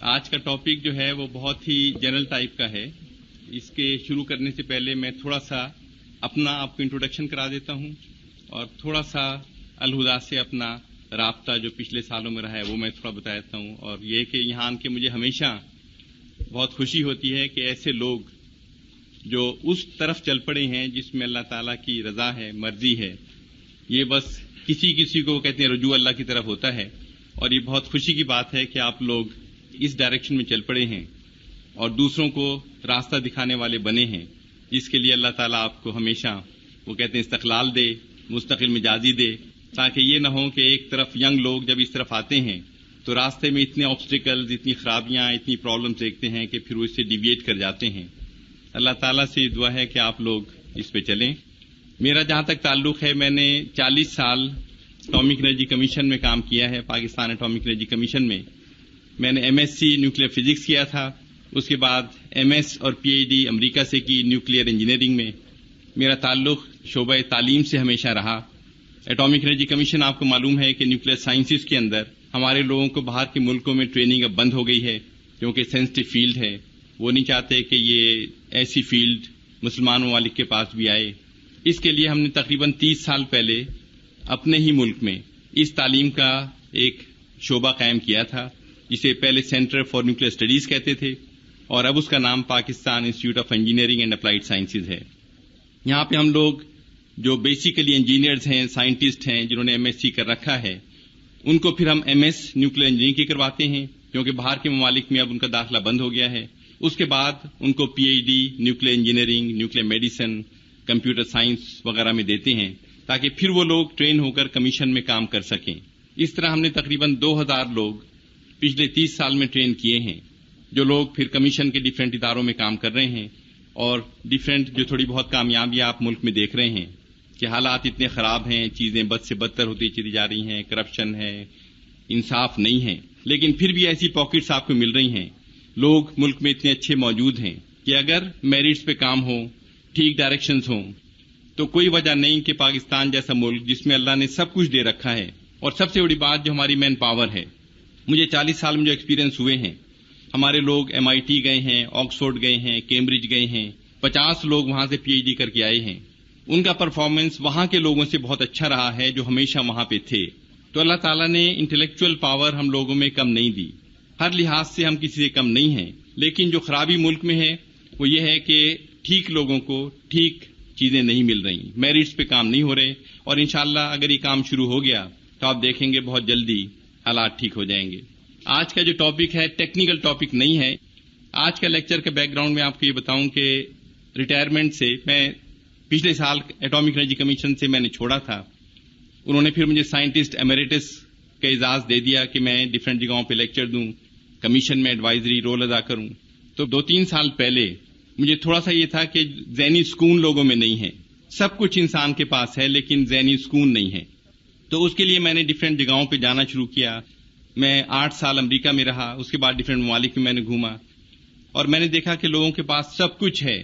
آج کا ٹاپک جو ہے وہ بہت ہی جنرل ٹائپ کا ہے. اس کے شروع کرنے سے پہلے میں تھوڑا سا اپنا آپ کو انٹروڈکشن کرا دیتا ہوں اور تھوڑا سا الہدا سے اپنا رابطہ جو پچھلے سالوں میں رہا ہے وہ میں تھوڑا بتا دیتا ہوں. اور یہ کہ یہاں آن کے مجھے ہمیشہ بہت خوشی ہوتی ہے کہ ایسے لوگ جو اس طرف چل پڑے ہیں جس میں اللہ تعالیٰ کی رضا ہے، مرضی ہے. یہ بس کسی کو کہتے ہیں رجوع اللہ کی طرف ہوتا ہے، اور یہ بہت خوشی کی بات ہے کہ آپ لوگ اس ڈائریکشن میں چل پڑے ہیں اور دوسروں کو راستہ دکھانے والے بنے ہیں، جس کے لیے اللہ تعالیٰ آپ کو ہمیشہ وہ کہتے ہیں استقلال دے، مستقل مزاجی دے، تاکہ یہ نہ ہو کہ ایک طرف ینگ لوگ جب اس طرف آتے ہیں تو راستے میں اتنے آبسٹیکلز، اتنی خرابیاں، اتنی پرابلمز دیکھتے ہیں کہ پھر وہ اس سے ڈیویٹ کر جاتے ہیں. اللہ تعالیٰ سے دعا ہے کہ آپ لوگ اس پہ چلیں. میرا جہاں تک تعلق ہے، میں نے 40 سال اٹامک انرجی کمیشن میں کام کیا ہے. پاکستان اٹامک انرجی کمیشن میں نے M S C nuclear physics کیا تھا. اس کے بعد ایم ایس اور پی ایچ ڈی امریکہ سے کی نیوکلیئر انجینئرنگ میں. میرا تعلق شعبہ تعلیم سے ہمیشہ رہا. اٹامک انرجی کمیشن آپ کو معلوم ہے کہ نیوکلیئر سائنسز کے اندر ہمارے لوگوں کو باہر کے ملکوں میں ٹریننگ اب بند ہو گئی ہے، کیونکہ سینسٹیو فیلڈ ہے. وہ نہیں چاہتے کہ یہ ایسی فیلڈ مسلمان ممالک کے پاس بھی آئے. اس کے لیے ہم نے تقریباً 30 سال پہلے اپنے ہی ملک میں اس تعلیم کا ایک شعبہ قائم کیا تھا، جسے پہلے سینٹر فار نیوکلیئر اسٹڈیز کہتے تھے، اور اب اس کا نام Pakistan institute of engineering and applied sciences ہے. یہاں پہ ہم لوگ جو بیسیکلی انجینئرز ہیں، سائنٹسٹ ہیں، جنہوں نے ایم ایس سی کر رکھا ہے، ان کو پھر ہم ایم ایس نیوکلیئر انجینئرنگ کی کرواتے ہیں، کیونکہ باہر کے ممالک میں اب ان کا داخلہ بند ہو گیا ہے. اس کے بعد ان کو P H D nuclear engineering, nuclear medicine, computer science وغیرہ میں دیتے ہیں، تاکہ پھر وہ لوگ ٹرین ہو کر کمیشن میں کام کر سکیں. اس طرح ہم نے تقریباً 2000 لوگ پچھلے 30 سال میں ٹرین کیے ہیں، جو لوگ پھر کمیشن کے ڈیفرنٹ اداروں میں کام کر رہے ہیں. اور ڈیفرنٹ جو تھوڑی بہت کامیابیاں آپ ملک میں دیکھ رہے ہیں کہ حالات اتنے خراب ہیں، چیزیں بد سے بدتر ہوتی چلی جا رہی ہیں، کرپشن ہے، انصاف نہیں ہے، لیکن پھر بھی ایسی پاکٹس آپ کو مل رہی ہیں. لوگ ملک میں اتنے اچھے موجود ہیں کہ اگر میرٹس پہ کام ہو، ٹھیک ڈائریکشنز ہوں، تو کوئی وجہ نہیں کہ پاکستان جیسا ملک جس میں اللہ نے سب کچھ دے رکھا ہے، اور سب سے بڑی بات جو ہماری مین پاور ہے. مجھے 40 سال میں جو ایکسپیرینس ہوئے ہیں، ہمارے لوگ ایم آئی ٹی گئے ہیں، آکسفورڈ گئے ہیں، کیمبرج گئے ہیں، 50 لوگ وہاں سے پی ایچ ڈی کر کے آئے ہیں. ان کا پرفارمنس وہاں کے لوگوں سے بہت اچھا رہا ہے جو ہمیشہ وہاں پہ تھے. تو اللہ تعالیٰ نے انٹلیکچوئل پاور ہم لوگوں میں کم نہیں دی، ہر لحاظ سے ہم کسی سے کم نہیں ہیں. لیکن جو خرابی ملک میں ہے وہ یہ ہے کہ ٹھیک لوگوں کو ٹھیک چیزیں نہیں مل رہی، میرٹس پہ کام نہیں ہو رہے. اور انشاءاللہ اگر یہ کام شروع ہو گیا تو آپ دیکھیں گے بہت جلدی حالات ٹھیک ہو جائیں گے. آج کا جو ٹاپک ہے ٹیکنیکل ٹاپک نہیں ہے. آج کا لیکچر کے بیک گراؤنڈ میں آپ کو یہ بتاؤں کہ ریٹائرمنٹ سے میں پچھلے سال اٹامک انرجی کمیشن سے میں نے چھوڑا تھا. انہوں نے پھر مجھے سائنٹسٹ ایمیریٹس کا اعزاز دے دیا کہ میں ڈفرینٹ جگہوں پہ لیکچر دوں، کمیشن میں ایڈوائزری رول ادا کروں. تو 2-3 سال پہلے مجھے تھوڑا سا یہ تھا کہ ذہنی سکون لوگوں میں نہیں ہے. سب کچھ انسان کے پاس ہے لیکن ذہنی سکون نہیں ہے. تو اس کے لیے میں نے ڈفرینٹ جگہوں پہ جانا شروع کیا. میں 8 سال امریکہ میں رہا، اس کے بعد ڈفرینٹ ممالک میں میں نے گھوما، اور میں نے دیکھا کہ لوگوں کے پاس سب کچھ ہے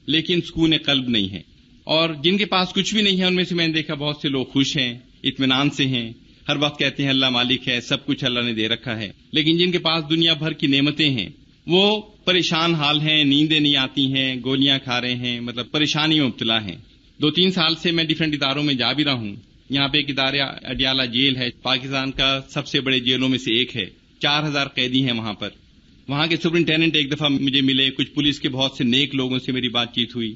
لیکن سکون قلب نہیں ہے. اور جن کے پاس کچھ بھی نہیں ہے ان میں سے میں نے دیکھا بہت سے لوگ خوش ہیں، اطمینان سے ہیں، ہر وقت کہتے ہیں اللہ مالک ہے، سب کچھ اللہ نے دے رکھا ہے. لیکن جن کے پاس دنیا بھر کی نعمتیں ہیں وہ پریشان حال ہیں، نیندیں نہیں آتی ہیں، گولیاں کھا رہے ہیں، مطلب پریشانی میں مبتلا ہیں. 2-3 سال سے میں ڈفرینٹ اداروں میں جا بھی رہا ہوں. یہاں پہ ایک ادارہ اڈیالہ جیل ہے، پاکستان کا سب سے بڑے جیلوں میں سے ایک ہے. 4000 قیدی ہیں وہاں پر. وہاں کے سپرنٹینڈنٹ ایک دفعہ مجھے ملے، کچھ پولیس کے بہت سے نیک لوگوں سے میری بات چیت ہوئی.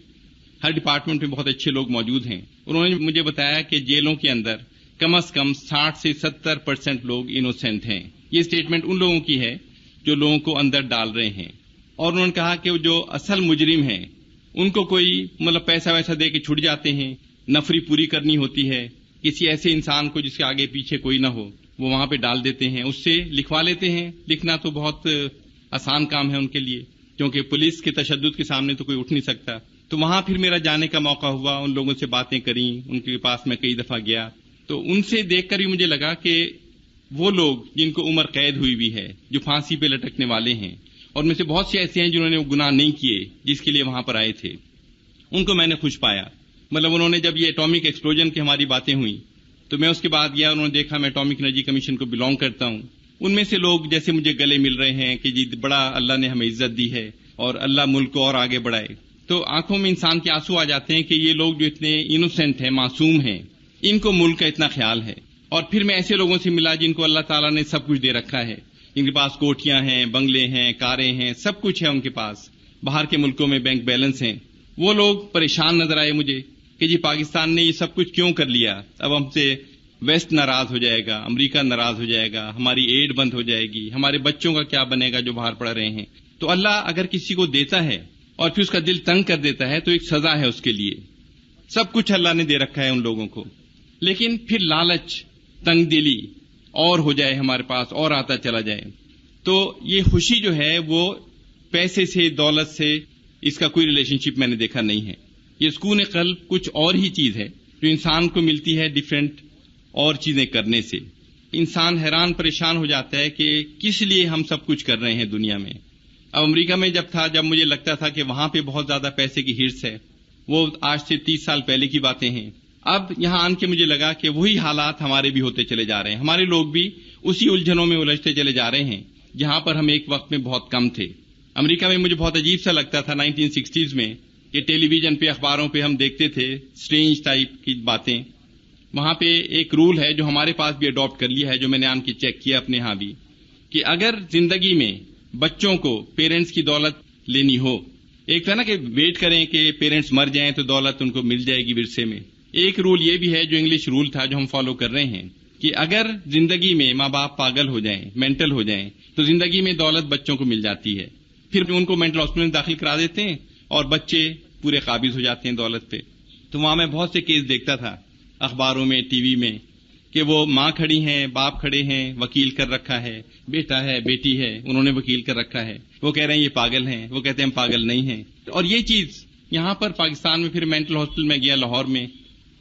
ہر ڈپارٹمنٹ میں بہت اچھے لوگ موجود ہیں. انہوں نے مجھے بتایا کہ جیلوں کے اندر کم از کم 60 سے 70% لوگ انوسینٹ ہیں. یہ اسٹیٹمنٹ ان لوگوں کی ہے جو لوگوں کو اندر ڈال رہے ہیں. اور انہوں نے کہا کہ جو اصل مجرم ہیں ان کو کوئی مطلب پیسہ ویسا دے کے چھٹ جاتے ہیں، نفری پوری کرنی ہوتی ہے، کسی ایسے انسان کو جس کے آگے پیچھے کوئی نہ ہو وہ وہاں پہ ڈال دیتے ہیں، اس سے لکھوا لیتے ہیں. لکھنا تو بہت آسان کام ہے ان کے لیے، کیونکہ پولیس کے تشدد کے سامنے تو کوئی اٹھ نہیں سکتا. تو وہاں پھر میرا جانے کا موقع ہوا، ان لوگوں سے باتیں کریں، ان کے پاس میں کئی دفعہ گیا. تو ان سے دیکھ کر بھی مجھے لگا کہ وہ لوگ جن کو عمر قید ہوئی بھی ہے، جو پھانسی پہ لٹکنے والے ہیں، اور ان میں سے بہت سے ایسے ہیں جنہوں نے گناہ نہیں کیے جس کے لیے وہاں پر آئے تھے، ان کو میں نے خوش پایا. مطلب انہوں نے جب یہ ایٹامک ایکسپلوژن کی ہماری باتیں ہوئیں تو میں اس کے بعد گیا، انہوں نے دیکھا میں ایٹامک انرجی کمیشن کو بلانگ کرتا ہوں. ان میں سے لوگ جیسے مجھے گلے مل رہے ہیں کہ جی بڑا اللہ نے ہمیں عزت دی ہے اور اللہ ملک کو اور آگے بڑھائے، تو آنکھوں میں انسان کے آنسو آ جاتے ہیں کہ یہ لوگ جو اتنے انوسینٹ ہیں، معصوم ہیں، ان کو ملک کا اتنا خیال ہے۔ اور پھر میں ایسے لوگوں سے ملا جن کو اللہ تعالیٰ نے سب کچھ دے رکھا ہے، جن کے پاس کوٹھیاں ہیں، بنگلے ہیں، کاریں ہیں، سب کچھ ہے ان کے پاس، باہر کے ملکوں میں بینک بیلنس ہیں۔ وہ لوگ پریشان نظر آئے مجھے کہ جی پاکستان نے یہ سب کچھ کیوں کر لیا، اب ہم سے ویسٹ ناراض ہو جائے گا، امریکہ ناراض ہو جائے گا، ہماری ایڈ بند ہو جائے گی، ہمارے بچوں کا کیا بنے گا جو باہر پڑھ رہے ہیں۔ تو اللہ اگر کسی کو دیتا ہے اور پھر اس کا دل تنگ کر دیتا ہے تو ایک سزا ہے اس کے لیے۔ سب کچھ اللہ نے دے رکھا ہے ان لوگوں کو، لیکن پھر لالچ، تنگ دلی اور ہو جائے ہمارے پاس اور آتا چلا جائے، تو یہ خوشی جو ہے وہ پیسے سے، دولت سے اس کا کوئی ریلیشن شپ میں نے دیکھا نہیں ہے۔ یہ سکون قلب کچھ اور ہی چیز ہے جو انسان کو ملتی ہے ڈیفرنٹ اور چیزیں کرنے سے۔ انسان حیران پریشان ہو جاتا ہے کہ کس لیے ہم سب کچھ کر رہے ہیں دنیا میں۔ اب امریکہ میں جب مجھے لگتا تھا کہ وہاں پہ بہت زیادہ پیسے کی ہرس ہے، وہ آج سے 30 سال پہلے کی باتیں ہیں۔ اب یہاں آن کے مجھے لگا کہ وہی حالات ہمارے بھی ہوتے چلے جا رہے ہیں، ہمارے لوگ بھی اسی الجھنوں میں الجھتے چلے جا رہے ہیں جہاں پر ہم ایک وقت میں بہت کم تھے۔ امریکہ میں مجھے بہت عجیب سا لگتا تھا 1960s میں کہ ٹیلی ویژن پہ، اخباروں پہ ہم دیکھتے تھے سٹرینج ٹائپ کی باتیں۔ وہاں پہ ایک رول ہے جو ہمارے پاس بھی اڈاپٹ کر لیا ہے، جو میں نے آن کے چیک کیا اپنے ہاں بھی، کہ اگر زندگی میں بچوں کو پیرنٹس کی دولت لینی ہو، ایک تھا نا کہ ویٹ کریں کہ پیرنٹس مر جائیں تو دولت ان کو مل جائے گی ورثے میں، ایک رول یہ بھی ہے جو انگلش رول تھا جو ہم فالو کر رہے ہیں کہ اگر زندگی میں ماں باپ پاگل ہو جائیں، مینٹل ہو جائیں، تو زندگی میں دولت بچوں کو مل جاتی ہے، پھر ان کو مینٹل ہاسپٹل میں داخل کرا دیتے ہیں اور بچے پورے قابض ہو جاتے ہیں دولت پہ۔ تو وہاں میں بہت سے کیس دیکھتا تھا اخباروں میں، ٹی وی میں، کہ وہ ماں کھڑی ہیں، باپ کھڑے ہیں، وکیل کر رکھا ہے، بیٹا ہے، بیٹی ہے، انہوں نے وکیل کر رکھا ہے، وہ کہہ رہے ہیں یہ پاگل ہیں، وہ کہتے ہیں ہم پاگل نہیں ہیں۔ اور یہ چیز یہاں پر پاکستان میں، پھر مینٹل ہاسپٹل میں گیا لاہور میں،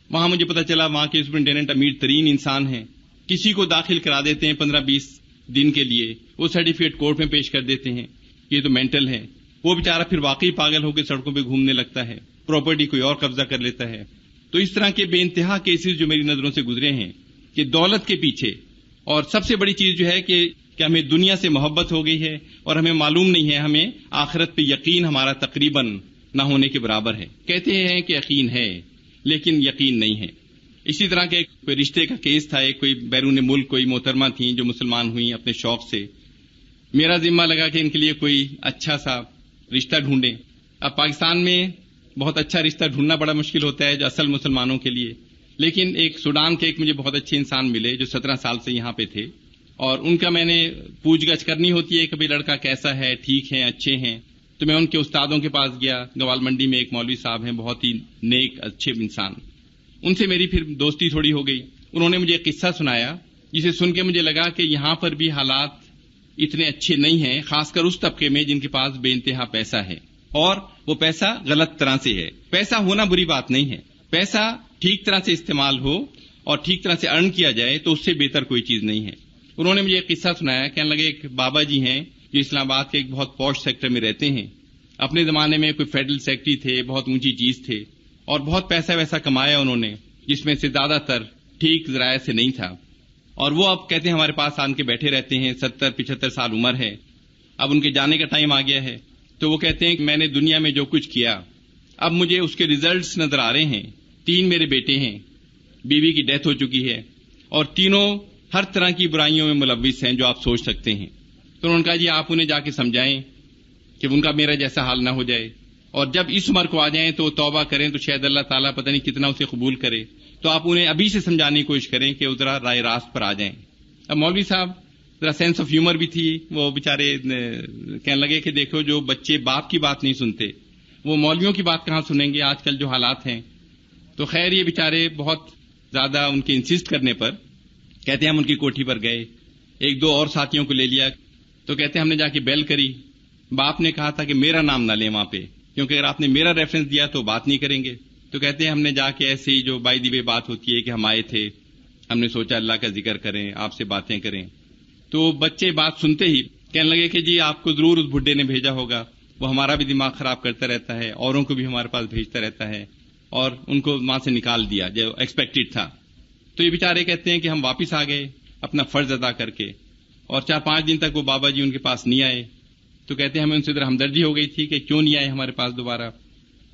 وہاں مجھے پتا چلا وہاں کے سپرنٹینڈنٹ امیر ترین انسان ہیں، کسی کو داخل کرا دیتے ہیں 15-20 دن کے لیے، وہ سرٹیفکیٹ کورٹ میں پیش کر دیتے ہیں یہ تو مینٹل ہے، وہ بیچارہ پھر واقعی پاگل ہو کے سڑکوں پہ گھومنے لگتا ہے، پراپرٹی کوئی اور قبضہ کر لیتا ہے۔ تو اس طرح کے بے انتہا کیسز جو میری نظروں سے گزرے ہیں کہ دولت کے پیچھے، اور سب سے بڑی چیز جو ہے کہ ہمیں دنیا سے محبت ہو گئی ہے اور ہمیں معلوم نہیں ہے، ہمیں آخرت پہ یقین ہمارا تقریباً نہ ہونے کے برابر ہے۔ کہتے ہیں کہ یقین ہے لیکن یقین نہیں ہے۔ اسی طرح کے کوئی رشتے کا کیس تھا، ایک کوئی بیرون ملک کوئی محترمہ تھیں جو مسلمان ہوئیں اپنے شوق سے، میرا ذمہ لگا کہ ان کے لیے کوئی اچھا سا رشتہ ڈھونڈیں۔ اب پاکستان میں بہت اچھا رشتہ ڈھونڈنا بڑا مشکل ہوتا ہے جو اصل مسلمانوں کے لیے، لیکن ایک سوڈان کے ایک مجھے بہت اچھے انسان ملے جو 17 سال سے یہاں پہ تھے، اور ان کا میں نے پوچھ گچھ کرنی ہوتی ہے کہ بھئی لڑکا کیسا ہے، ٹھیک ہے، اچھے ہیں، تو میں ان کے استادوں کے پاس گیا۔ گوال منڈی میں ایک مولوی صاحب ہیں، بہت ہی نیک اچھے انسان، ان سے میری پھر دوستی تھوڑی ہو گئی۔ انہوں نے مجھے ایک قصہ سنایا جسے سن کے مجھے لگا کہ یہاں پر بھی حالات اتنے اچھے نہیں ہیں، خاص کر اس طبقے میں جن کے پاس بے انتہا پیسہ ہے، اور وہ پیسہ غلط طرح سے ہے۔ پیسہ ہونا بری بات نہیں ہے، پیسہ ٹھیک طرح سے استعمال ہو اور ٹھیک طرح سے ارن کیا جائے تو اس سے بہتر کوئی چیز نہیں ہے۔ انہوں نے مجھے ایک قصہ سنایا، کہنے لگے ایک بابا جی ہیں جو اسلام آباد کے ایک بہت پوش سیکٹر میں رہتے ہیں، اپنے زمانے میں کوئی فیڈرل سیکرٹری تھے، بہت اونچی چیز تھے، اور بہت پیسہ ویسا کمایا انہوں نے جس میں سے زیادہ تر ٹھیک ذرائع سے نہیں تھا، اور وہ اب کہتے ہیں ہمارے پاس آن کے بیٹھے رہتے ہیں، 70-75 سال عمر ہے، اب ان کے جانے کا ٹائم آ گیا ہے، تو وہ کہتے ہیں کہ میں نے دنیا میں جو کچھ کیا اب مجھے اس کے ریزلٹس نظر آ رہے ہیں۔ 3 میرے بیٹے ہیں، بیوی کی ڈیتھ ہو چکی ہے، اور تینوں ہر طرح کی برائیوں میں ملوث ہیں جو آپ سوچ سکتے ہیں۔ تو انہوں نے کہا جی آپ انہیں جا کے سمجھائیں کہ ان کا میرا جیسا حال نہ ہو جائے، اور جب اس عمر کو آ جائیں تو توبہ کریں تو شاید اللہ تعالیٰ پتہ نہیں کتنا اسے قبول کرے، تو آپ انہیں ابھی سے سمجھانے کی کوشش کریں کہ ذرا رائے راست پر آ جائیں۔ اب مولوی صاحب ذرا سینس آف ہیومر بھی تھی، وہ بیچارے کہنے لگے کہ دیکھو جو بچے باپ کی بات نہیں سنتے وہ مولویوں کی بات کہاں سنیں گے آج کل جو حالات ہیں۔ تو خیر یہ بیچارے بہت زیادہ ان کے انسسٹ کرنے پر کہتے ہیں ہم ان کی کوٹھی پر گئے، 1-2 اور ساتھیوں کو لے لیا، تو کہتے ہیں ہم نے جا کے بیل کری، باپ نے کہا تھا کہ میرا نام نہ لیں وہاں پہ، کیونکہ اگر آپ نے میرا ریفرنس دیا تو بات نہیں کریں گے۔ تو کہتے ہیں ہم نے جا کے ایسے ہی جو بائی دی وے بات ہوتی ہے کہ ہم آئے تھے، ہم نے سوچا اللہ کا ذکر کریں، آپ سے باتیں کریں، تو بچے بات سنتے ہی کہنے لگے کہ جی آپ کو ضرور اس بڈھے نے بھیجا ہوگا، وہ ہمارا بھی دماغ خراب کرتا رہتا ہے، اوروں کو بھی ہمارے پاس بھیجتا رہتا ہے، اور ان کو وہاں سے نکال دیا جو ایکسپیکٹڈ تھا۔ تو یہ بیچارے کہتے ہیں کہ ہم واپس آ گئے اپنا فرض ادا کر کے، اور 4-5 دن تک وہ بابا جی ان کے پاس نہیں آئے. تو کہتے ہیں ہمیں ان سے ذرا ہمدردی ہو گئی تھی کہ کیوں نہیں آئے ہمارے پاس دوبارہ.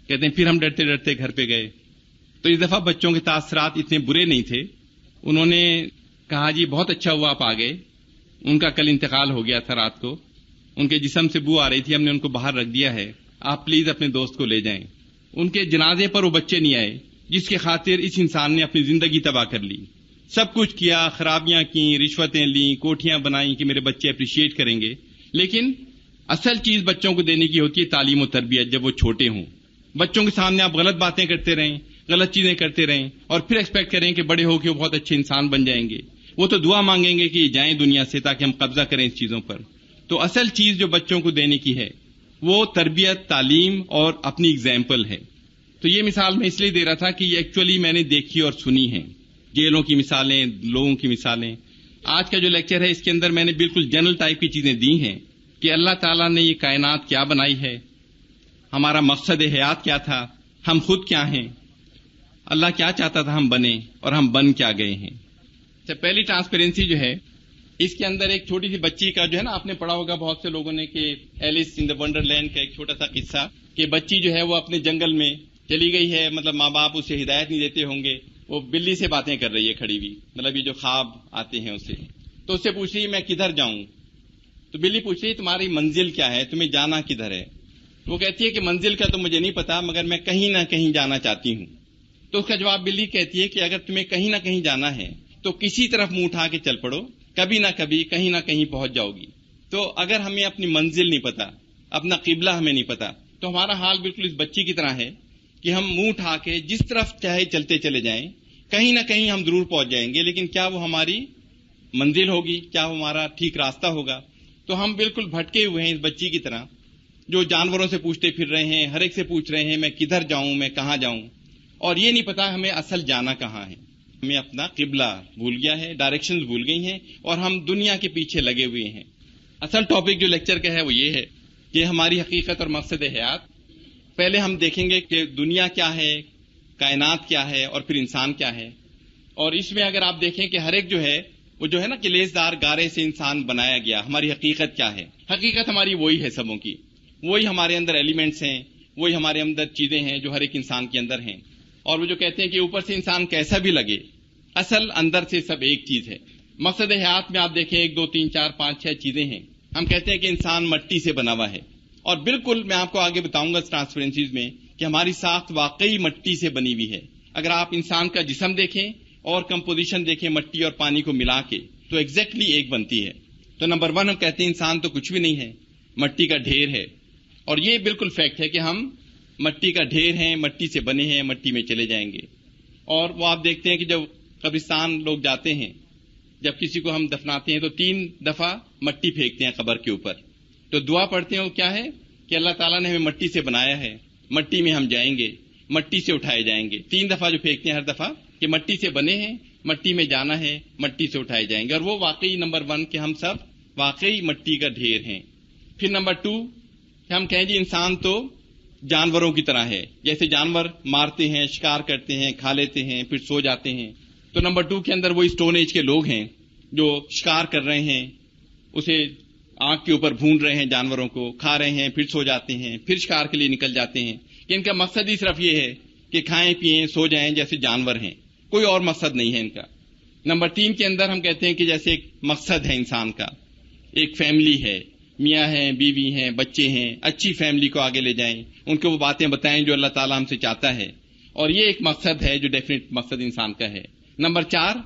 کہتے ہیں پھر ہم ڈرتے ڈرتے گھر پہ گئے. تو اس دفعہ بچوں کے تاثرات اتنے برے نہیں تھے. انہوں نے کہا جی بہت اچھا ہوا آپ آ گئے. ان کا کل انتقال ہو گیا تھا رات کو. ان کے جسم سے بو آ رہی تھی, ہم نے ان کو باہر رکھ دیا ہے, آپ پلیز اپنے دوست کو لے جائیں. ان کے جنازے پر وہ بچے نہیں آئے جس کے خاطر اس انسان نے اپنی زندگی تباہ کر لی. سب کچھ کیا, خرابیاں کی, رشوتیں لیں, کوٹھیاں بنائیں کہ میرے بچے اپریشیٹ کریں گے. لیکن اصل چیز بچوں کو دینے کی ہوتی ہے تعلیم و تربیت جب وہ چھوٹے ہوں. بچوں کے سامنے آپ غلط باتیں کرتے رہیں, غلط چیزیں کرتے رہیں اور پھر ایکسپیکٹ کریں کہ بڑے ہو کے وہ بہت اچھے انسان بن جائیں گے. وہ تو دعا مانگیں گے کہ یہ جائیں دنیا سے تاکہ ہم قبضہ کریں اس چیزوں پر. تو اصل چیز جو بچوں کو دینے کی ہے وہ تربیت, تعلیم اور اپنی ایگزامپل ہے. تو یہ مثال میں اس لیے دے رہا تھا کہ یہ ایکچولی میں نے دیکھی اور سنی ہیں. جیلوں کی مثالیں, لوگوں کی مثالیں. آج کا جو لیکچر ہے اس کے اندر میں نے بالکل جنرل ٹائپ کی چیزیں دی ہیں کہ اللہ تعالیٰ نے یہ کائنات کیا بنائی ہے, ہمارا مقصد حیات کیا تھا, ہم خود کیا ہیں, اللہ کیا چاہتا تھا ہم بنیں اور ہم بن کیا گئے ہیں. اچھا, پہلی ٹرانسپیرنسی جو ہے اس کے اندر ایک چھوٹی سی بچی کا جو ہے نا, آپ نے پڑھا ہوگا بہت سے لوگوں نے کہ Alice in the wonderland کا ایک چھوٹا سا قصہ کہ بچی جو ہے وہ اپنے جنگل میں چلی گئی ہے. مطلب ماں باپ اسے ہدایت نہیں دیتے ہوں گے, وہ بلی سے باتیں کر رہی ہے کھڑی ہوئی, مطلب یہ جو خواب آتے ہیں اسے. تو اس سے پوچھ رہی ہے میں کدھر جاؤں. تو بلی پوچھ رہی ہے تمہاری منزل کیا ہے, تمہیں جانا کدھر ہے. وہ کہتی ہے کہ منزل کا تو مجھے نہیں پتا مگر میں کہیں نہ کہیں جانا چاہتی ہوں. تو اس کا جواب بلی کہتی ہے کہ اگر تمہیں کہیں نہ کہیں جانا ہے تو کسی طرف منہ اٹھا کے چل پڑو, کبھی نہ کبھی کہیں نہ کہیں پہنچ جاؤ گی. تو اگر ہمیں اپنی منزل نہیں پتا, اپنا قبلہ ہمیں نہیں پتا, تو ہمارا حال بالکل اس بچی کی طرح ہے کہ ہم منہ اٹھا کے جس طرف چاہے چلتے چلے جائیں, کہیں نہ کہیں ہم ضرور پہنچ جائیں گے, لیکن کیا وہ ہماری منزل ہوگی, کیا وہ ہمارا ٹھیک راستہ ہوگا. تو ہم بالکل بھٹکے ہوئے ہیں اس بچی کی طرح جو جانوروں سے پوچھتے پھر رہے ہیں, ہر ایک سے پوچھ رہے ہیں میں کدھر جاؤں, میں کہاں جاؤں, اور یہ نہیں پتا ہمیں اصل جانا کہاں ہے. ہمیں اپنا قبلہ بھول گیا ہے, ڈائریکشنز بھول گئی ہیں اور ہم دنیا کے پیچھے لگے ہوئے ہیں. اصل ٹاپک جو لیکچر کا ہے وہ یہ ہے کہ ہماری حقیقت اور مقصد حیات. پہلے ہم دیکھیں گے کہ دنیا کیا ہے, کائنات کیا ہے اور پھر انسان کیا ہے. اور اس میں اگر آپ دیکھیں کہ ہر ایک جو ہے وہ جو ہے نا کہ لیسدار گارے سے انسان بنایا گیا. ہماری حقیقت کیا ہے, حقیقت ہماری وہی ہے سبوں کی, وہی ہمارے اندر ایلیمنٹس ہیں, وہی ہمارے اندر چیزیں ہیں جو ہر ایک انسان کے اندر ہیں. اور وہ جو کہتے ہیں کہ اوپر سے انسان کیسا بھی لگے, اصل اندر سے سب ایک چیز ہے. مقصد حیات میں آپ دیکھیں 1 2 3 4 5 6 چیزیں ہیں. ہم کہتے ہیں کہ انسان مٹی سے بنا ہوا ہے, اور بالکل میں آپ کو آگے بتاؤں گا ٹرانسپیرنسیز میں کہ ہماری ساخت واقعی مٹی سے بنی ہوئی ہے. اگر آپ انسان کا جسم دیکھیں اور کمپوزیشن دیکھیں مٹی اور پانی کو ملا کے تو ایگزیکٹلی ایک بنتی ہے. تو نمبر 1 ہم کہتے ہیں انسان تو کچھ بھی نہیں ہے, مٹی کا ڈھیر ہے. اور یہ بالکل فیکٹ ہے کہ ہم مٹی کا ڈھیر ہیں, مٹی سے بنے ہیں, مٹی میں چلے جائیں گے. اور وہ آپ دیکھتے ہیں کہ جب قبرستان لوگ جاتے ہیں, جب کسی کو ہم دفناتے ہیں تو 3 دفعہ مٹی پھینکتے ہیں قبر کے اوپر. تو دعا پڑھتے ہیں وہ کیا ہے کہ اللہ تعالیٰ نے ہمیں مٹی سے بنایا ہے, مٹی میں ہم جائیں گے, مٹی سے اٹھائے جائیں گے. 3 دفعہ جو پھینکتے ہیں ہر دفعہ کہ مٹی سے بنے ہیں, مٹی میں جانا ہے, مٹی سے اٹھائے جائیں گے. اور وہ واقعی نمبر 1 کہ ہم سب واقعی مٹی کا ڈھیر ہیں. پھر نمبر 2 کہ ہم کہیں جی انسان تو جانوروں کی طرح ہے, جیسے جانور مارتے ہیں, شکار کرتے ہیں, کھا لیتے ہیں, پھر سو جاتے ہیں. تو نمبر 2 کے اندر وہی اسٹون ایج کے لوگ ہیں جو شکار کر رہے ہیں, اسے آنکھ کے اوپر بھون رہے ہیں, جانوروں کو کھا رہے ہیں, پھر سو جاتے ہیں, پھر شکار کے لیے نکل جاتے ہیں. کہ ان کا مقصد ہی صرف یہ ہے کہ کھائیں پئیں سو جائیں جیسے جانور ہیں, کوئی اور مقصد نہیں ہے ان کا. نمبر 3 کے اندر ہم کہتے ہیں کہ جیسے ایک مقصد ہے انسان کا, ایک فیملی ہے, میاں ہیں, بیوی ہیں, بچے ہیں, اچھی فیملی کو آگے لے جائیں, ان کو وہ باتیں بتائیں جو اللہ تعالیٰ ہم سے چاہتا ہے. اور یہ ایک مقصد ہے جو ڈیفینیٹ مقصد انسان کا ہے. نمبر 4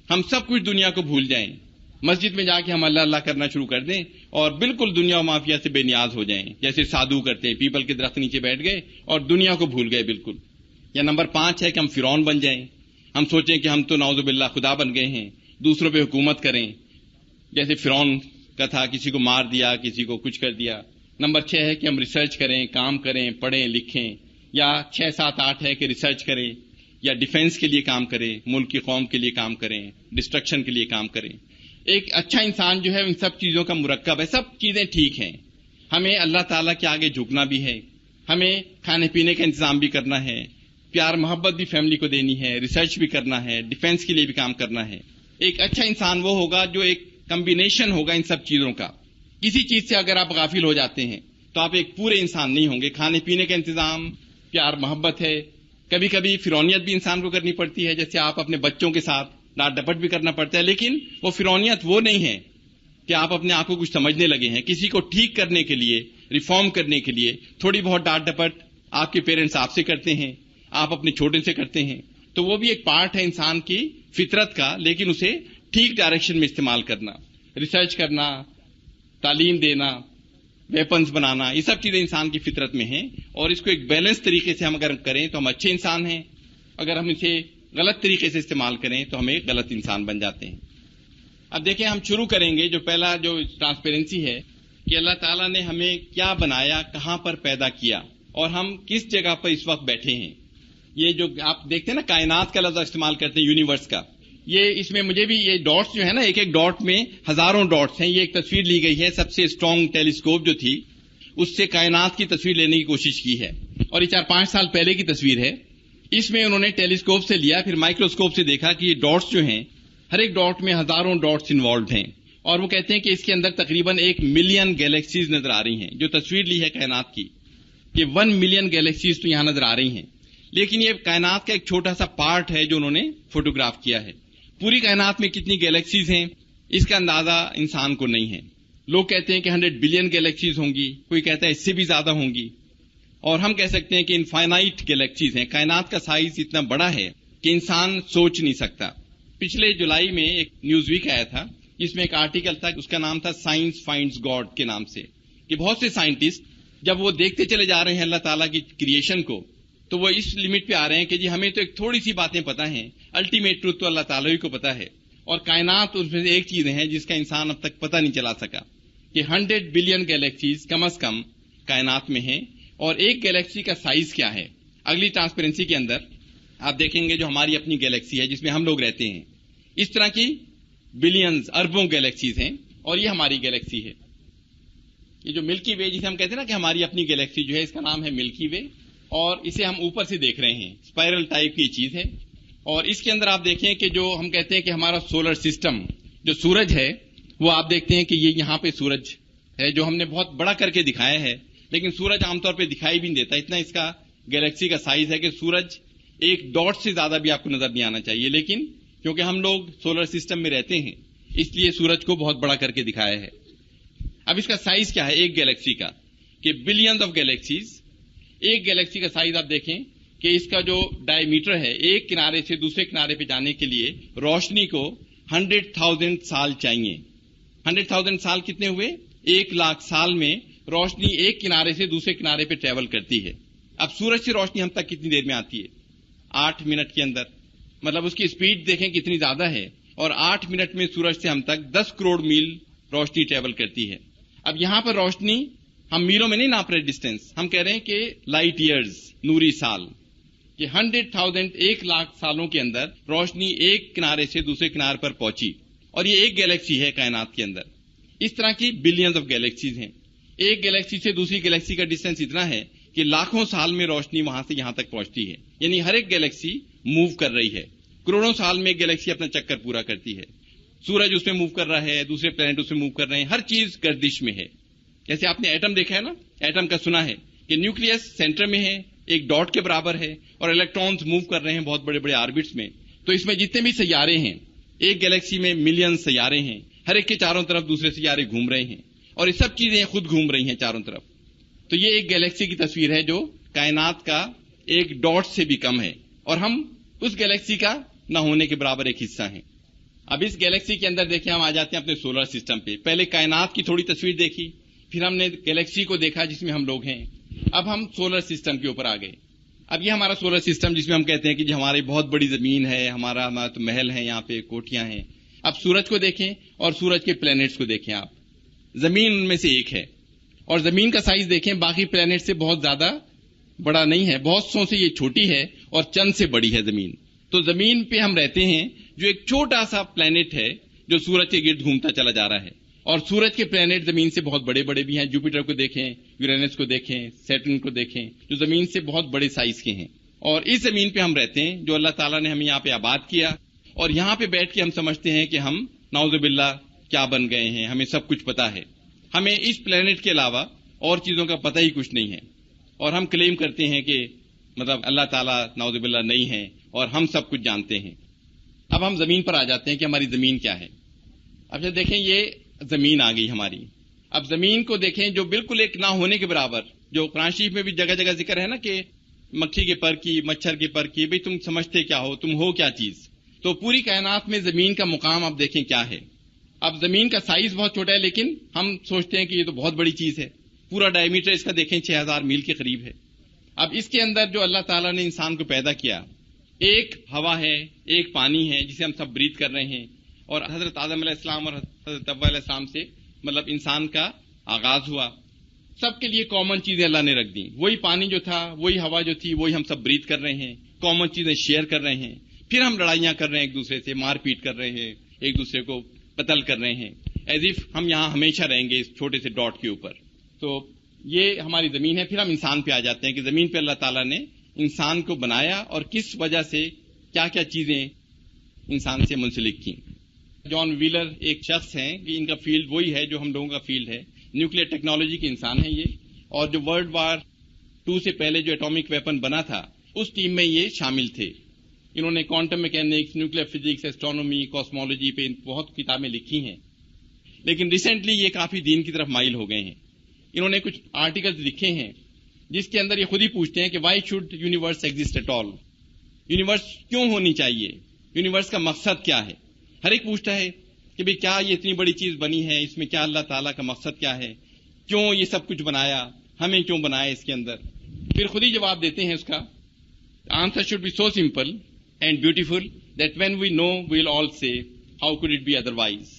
ہم سب کچھ دنیا کو بھول جائیں, مسجد میں جا کے ہم اللہ اللہ کرنا شروع کر دیں اور بالکل دنیا و مافیا سے بے نیاز ہو جائیں, جیسے سادھو کرتے ہیں, پیپل کے درخت نیچے بیٹھ گئے اور دنیا کو بھول گئے بالکل. یا نمبر 5 ہے کہ ہم فرعون بن جائیں, ہم سوچیں کہ ہم تو نعوذ باللہ خدا بن گئے ہیں, دوسروں پہ حکومت کریں, جیسے فرعون کا تھا, کسی کو مار دیا, کسی کو کچھ کر دیا. نمبر 6 ہے کہ ہم ریسرچ کریں, کام کریں, پڑھیں لکھیں. یا 6 7 8 ہے کہ ریسرچ کریں یا ڈیفینس کے لیے کام کریں, ملک کی قوم کے لیے کام کریں, ڈسٹرکشن کے لیے کام کریں. ایک اچھا انسان جو ہے ان سب چیزوں کا مرکب ہے. سب چیزیں ٹھیک ہیں, ہمیں اللہ تعالیٰ کے آگے جھکنا بھی ہے, ہمیں کھانے پینے کا انتظام بھی کرنا ہے, پیار محبت بھی فیملی کو دینی ہے, ریسرچ بھی کرنا ہے, ڈیفینس کے لیے بھی کام کرنا ہے. ایک اچھا انسان وہ ہوگا جو ایک کمبینیشن ہوگا ان سب چیزوں کا. کسی چیز سے اگر آپ غافل ہو جاتے ہیں تو آپ ایک پورے انسان نہیں ہوں گے. کھانے پینے کا انتظام، پیار محبت ہے، کبھی کبھی فرونیت بھی انسان کو کرنی پڑتی ہے، جیسے آپ اپنے بچوں کے ساتھ ڈانٹ ڈپٹ بھی کرنا پڑتا ہے، لیکن وہ فرونیت وہ نہیں ہے کہ آپ اپنے آپ کو کچھ سمجھنے لگے ہیں. کسی کو ٹھیک کرنے کے لیے، ریفارم کرنے کے لیے تھوڑی بہت ڈانٹ ڈپٹ آپ کے پیرنٹس آپ سے کرتے ہیں، آپ اپنے چھوٹے سے کرتے ہیں، تو وہ بھی ایک پارٹ ہے انسان کی فطرت کا، لیکن اسے ٹھیک ڈائریکشن میں استعمال کرنا، ریسرچ کرنا، تعلیم دینا، ویپنز بنانا، یہ سب چیزیں انسان کی فطرت میں ہیں. اور اس کو ایک بیلنس طریقے سے ہم اگر کریں تو ہم اچھے انسان ہیں، اگر ہم اسے غلط طریقے سے استعمال کریں تو ہم ایک غلط انسان بن جاتے ہیں. اب دیکھیں ہم شروع کریں گے. جو پہلا جو ٹرانسپیرنسی ہے کہ اللہ تعالیٰ نے ہمیں کیا بنایا، کہاں پر پیدا کیا، اور ہم کس جگہ پر اس وقت بیٹھے ہیں. یہ جو آپ دیکھتے ہیں نا کائنات کا لفظ استعمال کرتے ہیں، یونیورس کا، یہ اس میں مجھے بھی یہ ڈاٹس جو ہے نا، ایک ایک ڈاٹ میں ہزاروں ڈاٹس ہیں. یہ ایک تصویر لی گئی ہے، سب سے اسٹرانگ ٹیلیسکوپ جو تھی اس سے کائنات کی تصویر لینے کی کوشش کی ہے، اور یہ 4-5 سال پہلے کی تصویر ہے. اس میں انہوں نے ٹیلیسکوپ سے لیا، پھر مائکروسکوپ سے دیکھا کہ یہ ڈاٹس جو ہیں، ہر ایک ڈاٹ میں ہزاروں ڈاٹس انوالوڈ ہیں، اور وہ کہتے ہیں کہ اس کے اندر تقریباً 1 ملین گیلیکسیز نظر آ رہی ہیں. جو تصویر لی ہے کائنات کی، یہ 1 ملین گیلیکسیز تو یہاں نظر آ رہی ہیں، لیکن یہ کائنات کا ایک چھوٹا سا پارٹ ہے جو انہوں نے فوٹوگراف کیا ہے. پوری کائنات میں کتنی گیلیکسیز ہیں اس کا اندازہ انسان کو نہیں ہے. لوگ کہتے ہیں کہ 100 بلین گیلیکسیز ہوں گی، کوئی کہتا ہے اس سے بھی زیادہ ہوں گی، اور ہم کہہ سکتے ہیں کہ انفائنائٹ گیلیکسیز ہیں. کائنات کا سائز اتنا بڑا ہے کہ انسان سوچ نہیں سکتا. پچھلے جولائی میں ایک نیوز ویک آیا تھا، جس میں ایک آرٹیکل تھا، اس کا نام تھا سائنس فائنڈز گاڈ کے نام سے، کہ بہت سے سائنٹسٹ جب وہ دیکھتے چلے جا رہے ہیں اللہ تعالیٰ کی کریشن کو، تو وہ اس لمٹ پہ آ رہے ہیں کہ جی ہمیں تو ایک تھوڑی سی باتیں پتہ ہیں، الٹیمیٹ ٹروتھ تو اللہ تعالیٰ ہی کو پتہ ہے، اور کائنات اس میں سے ایک چیز ہے جس کا انسان اب تک پتہ نہیں چلا سکا، کہ 100 بلین گیلیکسیز کم از کم کائنات میں ہیں. اور ایک گیلیکسی کا سائز کیا ہے؟ اگلی ٹرانسپیرنسی کے اندر آپ دیکھیں گے جو ہماری اپنی گیلیکسی ہے جس میں ہم لوگ رہتے ہیں، اس طرح کی بلینز، اربوں گیلیکسیز ہیں، اور یہ ہماری گیلیکسی ہے. یہ جو ملکی وے جسے ہم کہتے ہیں نا کہ ہماری اپنی گیلیکسی جو ہے، اس کا نام ہے ملکی وے، اور اسے ہم اوپر سے دیکھ رہے ہیں، اسپائرل ٹائپ کی چیز ہے. اور اس کے اندر آپ دیکھیں کہ جو ہم کہتے ہیں کہ ہمارا سولر سسٹم، جو سورج ہے، وہ آپ دیکھتے ہیں کہ یہ یہاں پہ سورج ہے جو ہم نے بہت بڑا کر کے دکھایا ہے، لیکن سورج عام طور پہ دکھائی بھی نہیں دیتا. اتنا اس کا گیلیکسی کا سائز ہے کہ سورج ایک ڈاٹ سے زیادہ بھی آپ کو نظر نہیں آنا چاہیے، لیکن کیونکہ ہم لوگ سولر سسٹم میں رہتے ہیں اس لیے سورج کو بہت بڑا کر کے دکھایا ہے. اب اس کا سائز کیا ہے ایک گیلیکسی کا؟ کہ بلینز آف گیلیکسیز. ایک گیلیکسی کا سائز آپ دیکھیں کہ اس کا جو ڈائی میٹر ہے، ایک کنارے سے دوسرے کنارے پہ جانے کے لیے روشنی کو 100,000 سال چاہیے. 100,000 سال کتنے ہوئے؟ 1,00,000 سال میں روشنی ایک کنارے سے دوسرے کنارے پہ ٹریول کرتی ہے. اب سورج سے روشنی ہم تک کتنی دیر میں آتی ہے؟ 8 منٹ کے اندر. مطلب اس کی سپیڈ دیکھیں کتنی زیادہ ہے، اور 8 منٹ میں سورج سے ہم تک 10 کروڑ میل روشنی ٹریول کرتی ہے. اب یہاں پر روشنی ہم میلوں میں نہیں ناپ رہے ڈسٹینس، ہم کہہ رہے ہیں کہ لائٹ ایئرز، نوری سال، کہ 100,000 1,00,000 سالوں کے اندر روشنی ایک کنارے سے دوسرے کنارے پر پہنچی، اور یہ ایک گیلیکسی ہے کائنات کے اندر. اس طرح کی بلینز آف گیلیکسیز ہیں. ایک گیلیکسی سے دوسری گیلیکسی کا ڈسٹینس اتنا ہے کہ لاکھوں سال میں روشنی وہاں سے یہاں تک پہنچتی ہے. یعنی ہر ایک گیلیکسی موو کر رہی ہے. کروڑوں سال میں ایک گیلیکسی اپنا چکر پورا کرتی ہے. سورج اس میں موو کر رہا ہے، دوسرے پلانٹ اس میں موو کر رہے ہیں، ہر چیز گردش میں ہے. جیسے آپ نے ایٹم دیکھا ہے نا، ایٹم کا سنا ہے کہ نیوکلیس سینٹر میں ہے، ایک ڈاٹ کے برابر ہے، اور الیکٹرانز موو کر رہے ہیں بہت بڑے بڑے آربٹس میں. تو اس میں جتنے بھی سیارے ہیں، ایک گیلیکسی میں ملین سیارے ہیں، ہر ایک کے چاروں طرف دوسرے سیارے گھوم رہے ہیں، اور یہ سب چیزیں خود گھوم رہی ہیں چاروں طرف. تو یہ ایک گیلیکسی کی تصویر ہے جو کائنات کا ایک ڈاٹ سے بھی کم ہے، اور ہم اس گیلیکسی کا نہ ہونے کے برابر ایک حصہ ہیں. اب اس گیلیکسی کے اندر دیکھیں ہم آ جاتے ہیں اپنے سولر سسٹم پہ. پہلے کائنات کی تھوڑی تصویر دیکھی، پھر ہم نے گیلیکسی کو دیکھا جس میں ہم لوگ ہیں. اب ہم سولر سسٹم کے اوپر آ گئے. اب یہ ہمارا سولر سسٹم جس میں ہم کہتے ہیں کہ ہماری بہت بڑی زمین ہے، ہمارا تو محل ہے، یہاں پہ کوٹیاں ہیں. اب سورج کو دیکھیں اور سورج کے پلینٹس کو دیکھیں آپ. زمین ان میں سے ایک ہے، اور زمین کا سائز دیکھیں باقی پلینٹ سے بہت زیادہ بڑا نہیں ہے، بہت سو سے یہ چھوٹی ہے اور چند سے بڑی ہے زمین. تو زمین پہ ہم رہتے ہیں جو ایک چھوٹا سا پلینٹ ہے جو سورج کے گرد گھومتا چلا جا رہا ہے، اور سورج کے پلینٹ زمین سے بہت بڑے بڑے بھی ہیں. جوپیٹر کو دیکھیں، یورینس کو دیکھیں، سیٹرن کو دیکھیں، جو زمین سے بہت بڑے سائز کے ہیں. اور اس زمین پہ ہم رہتے ہیں جو اللہ تعالیٰ نے ہمیں یہاں پہ آباد کیا، اور یہاں پہ بیٹھ کے ہم سمجھتے ہیں کہ ہم نعوذ باللہ کیا بن گئے ہیں، ہمیں سب کچھ پتا ہے. ہمیں اس پلینٹ کے علاوہ اور چیزوں کا پتہ ہی کچھ نہیں ہے، اور ہم کلیم کرتے ہیں کہ مطلب اللہ تعالیٰ نعوذ باللہ نہیں ہے اور ہم سب کچھ جانتے ہیں. اب ہم زمین پر آ جاتے ہیں کہ ہماری زمین کیا ہے. اب جب دیکھیں یہ زمین آ گئی ہماری. اب زمین کو دیکھیں جو بالکل ایک نہ ہونے کے برابر، جو قرآن شریف میں بھی جگہ جگہ ذکر ہے نا کہ مکھی کے پر کی، مچھر کے پر کی، بھئی تم سمجھتے کیا ہو، تم ہو کیا چیز. تو پوری کائنات میں زمین کا مقام اب دیکھیں کیا ہے. اب زمین کا سائز بہت چھوٹا ہے، لیکن ہم سوچتے ہیں کہ یہ تو بہت بڑی چیز ہے. پورا ڈائیمیٹر اس کا دیکھیں 6000 میل کے قریب ہے. اب اس کے اندر جو اللہ تعالیٰ نے انسان کو پیدا کیا، ایک ہوا ہے، ایک پانی ہے جسے ہم سب بریتھ کر رہے ہیں، اور حضرت آدم علیہ السلام اور حضرت حوا علیہ السلام سے مطلب انسان کا آغاز ہوا. سب کے لیے کامن چیزیں اللہ نے رکھ دیں. وہی پانی جو تھا، وہی ہوا جو تھی، وہی ہم سب بریتھ کر رہے ہیں، کامن چیزیں شیئر کر رہے ہیں. پھر ہم لڑائیاں کر رہے ہیں، ایک دوسرے سے مار پیٹ کر رہے ہیں، ایک دوسرے کو قتل کر رہے ہیں، ایز اف ہم یہاں ہمیشہ رہیں گے اس چھوٹے سے ڈاٹ کے اوپر. تو یہ ہماری زمین ہے. پھر ہم انسان پہ آ جاتے ہیں کہ زمین پہ اللہ تعالیٰ نے انسان کو بنایا اور کس وجہ سے کیا کیا چیزیں انسان سے منسلک کی. جان ویلر ایک شخص ہیں کہ ان کا فیلڈ وہی ہے جو ہم لوگوں کا فیلڈ ہے. نیوکلیر ٹیکنالوجی کے انسان ہیں یہ، اور جو ورلڈ وار 2 سے پہلے جو ایٹامک ویپن بنا تھا اس ٹیم میں یہ شامل تھے. انہوں نے quantum mechanics, nuclear physics, astronomy, cosmology پہ بہت کتابیں لکھی ہیں. لیکن ریسنٹلی یہ کافی دین کی طرف مائل ہو گئے ہیں. انہوں نے کچھ آرٹیکلز لکھے ہیں جس کے اندر یہ خود ہی پوچھتے ہیں کہ why should universe exist at all. Universe کیوں ہونی چاہیے، یونیورس کا مقصد کیا ہے. ہر ایک پوچھتا ہے کہ بھئی کیا یہ اتنی بڑی چیز بنی ہے، اس میں کیا اللہ تعالیٰ کا مقصد کیا ہے، کیوں یہ سب کچھ بنایا، ہمیں کیوں بنایا اس کے اندر. پھر خود ہی جواب دیتے ہیں اس کا. Answer should be so simple and beautiful that when we know we will all say how could it be otherwise.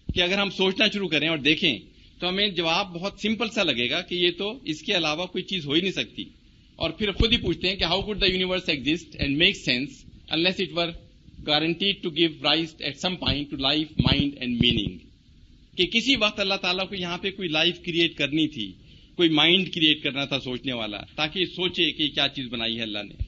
کہ اگر ہم سوچنا شروع کریں اور دیکھیں تو ہمیں جواب بہت سمپل سا لگے گا کہ یہ تو اس کے علاوہ کوئی چیز ہو ہی نہیں سکتی. اور پھر خود ہی پوچھتے ہیں کہ how code the universe exist and make sense unless it were guaranteed to give rise at some point to life, mind and meaning. کہ کسی وقت اللہ تعالیٰ کو یہاں پہ کوئی لائف کریٹ کرنی تھی، کوئی مائنڈ کریٹ کرنا تھا سوچنے والا، تاکہ سوچے کہ کیا چیز بنائی ہے اللہ نے.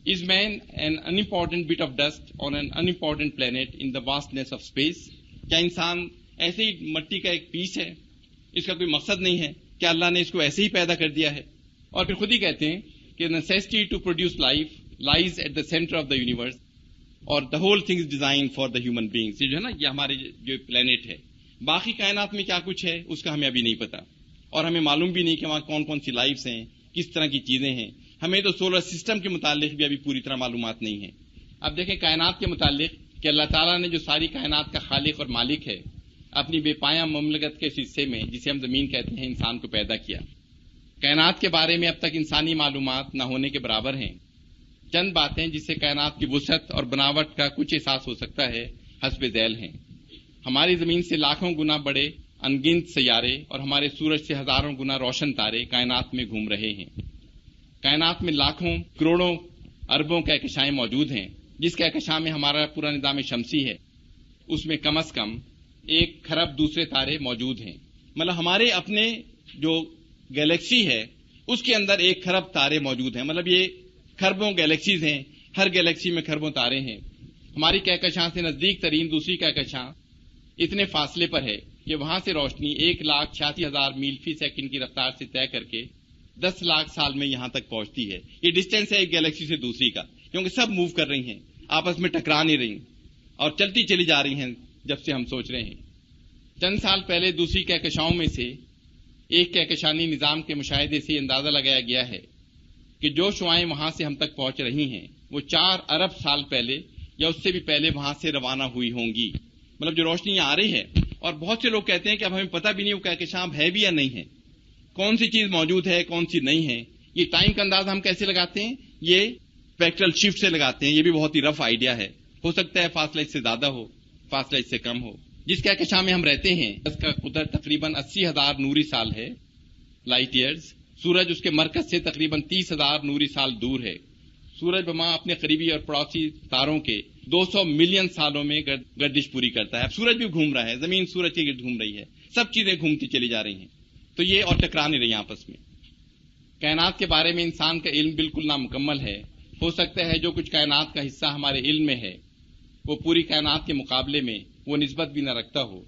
Is man an unimportant bit of dust on an unimportant planet in the vastness of space? کیا انسان ایسے ہی مٹی کا ایک پیس ہے، اس کا کوئی مقصد نہیں ہے، کیا اللہ نے اس کو ایسے ہی پیدا کر دیا ہے. اور پھر خود ہی کہتے ہیں کہ necessity to produce life lies at the center of the universe اور the whole thing is designed for the human beings. یہ جو ہے نا، یہ ہمارے جو پلینٹ ہے، باقی کائنات میں کیا کچھ ہے اس کا ہمیں ابھی نہیں پتا، اور ہمیں معلوم بھی نہیں کہ وہاں کون کون سی لائفز ہیں، کس طرح کی چیزیں ہیں. ہمیں تو سولر سسٹم کے متعلق بھی ابھی پوری طرح معلومات نہیں ہیں. اب دیکھیں کائنات کے متعلق کہ اللہ تعالیٰ نے جو ساری کائنات کا خالق اور مالک ہے، اپنی بے پایہ مملکت کے حصے میں جسے ہم زمین کہتے ہیں انسان کو پیدا کیا. کائنات کے بارے میں اب تک انسانی معلومات نہ ہونے کے برابر ہیں. چند باتیں جس سے کائنات کی وسعت اور بناوٹ کا کچھ احساس ہو سکتا ہے حسب ذیل ہیں. ہماری زمین سے لاکھوں گنا بڑے انگنت سیارے اور ہمارے سورج سے ہزاروں گنا روشن تارے کائنات میں گھوم رہے ہیں. کائنات میں لاکھوں کروڑوں اربوں کہکشائیں موجود ہیں. جس کہکشاں میں ہمارا پورا نظام شمسی ہے اس میں کم از کم 1 کھرب دوسرے تارے موجود ہیں. مطلب ہمارے اپنے جو گیلیکسی ہے اس کے اندر 1 کھرب تارے موجود ہیں. مطلب یہ کھربوں گیلیکسیز ہیں، ہر گیلیکسی میں کھربوں تارے ہیں. ہماری کہکشاں سے نزدیک ترین دوسری کہکشاں اتنے فاصلے پر ہے کہ وہاں سے روشنی 1,86,000 میل فی سیکنڈ کی رفتار سے طے کر کے 10 لاکھ سال میں یہاں تک پہنچتی ہے. یہ ڈسٹینس ہے ایک گیلیکسی سے دوسری کا، کیونکہ سب موو کر رہی ہیں، آپس میں ٹکرا نہیں رہی اور چلتی چلی جا رہی ہیں جب سے ہم سوچ رہے ہیں. چند سال پہلے دوسری کہکشاؤں میں سے ایک کہکشانی نظام کے مشاہدے سے اندازہ لگایا گیا ہے کہ جو شعاعیں وہاں سے ہم تک پہنچ رہی ہیں وہ 4 ارب سال پہلے یا اس سے بھی پہلے وہاں سے روانہ ہوئی ہوں گی. مطلب جو روشنی یہاں آ رہی ہے، اور بہت سے لوگ کہتے ہیں کہ اب ہمیں پتہ بھی نہیں وہ کہکشاں ہے بھی یا نہیں ہے، کون سی چیز موجود ہے کون سی نہیں ہے. یہ ٹائم کا اندازہ ہم کیسے لگاتے ہیں؟ یہ اسپیکٹرل شفٹ سے لگاتے ہیں. یہ بھی بہت ہی رف آئیڈیا ہے، ہو سکتا ہے فاصلہ اس سے زیادہ ہو، فاصلہ اس سے کم ہو. جس کہکشاں میں ہم رہتے ہیں اس کا قطر تقریباً 80,000 نوری سال ہے، لائٹ ایئرز. سورج اس کے مرکز سے تقریباً 30,000 نوری سال دور ہے. سورج بما اپنے قریبی اور پڑوسی تاروں کے 200 ملین سالوں میں گردش پوری کرتا ہے. اب سورج بھی گھوم رہا ہے، زمین سورج کے گرد گھوم رہی ہے، سب چیزیں گھومتی چلی جا رہی ہیں. تو یہ اور ٹکرا نہیں رہی آپس میں. کائنات کے بارے میں انسان کا علم بالکل نامکمل ہے. ہو سکتا ہے جو کچھ کائنات کا حصہ ہمارے علم میں ہے وہ پوری کائنات کے مقابلے میں وہ نسبت بھی نہ رکھتا ہو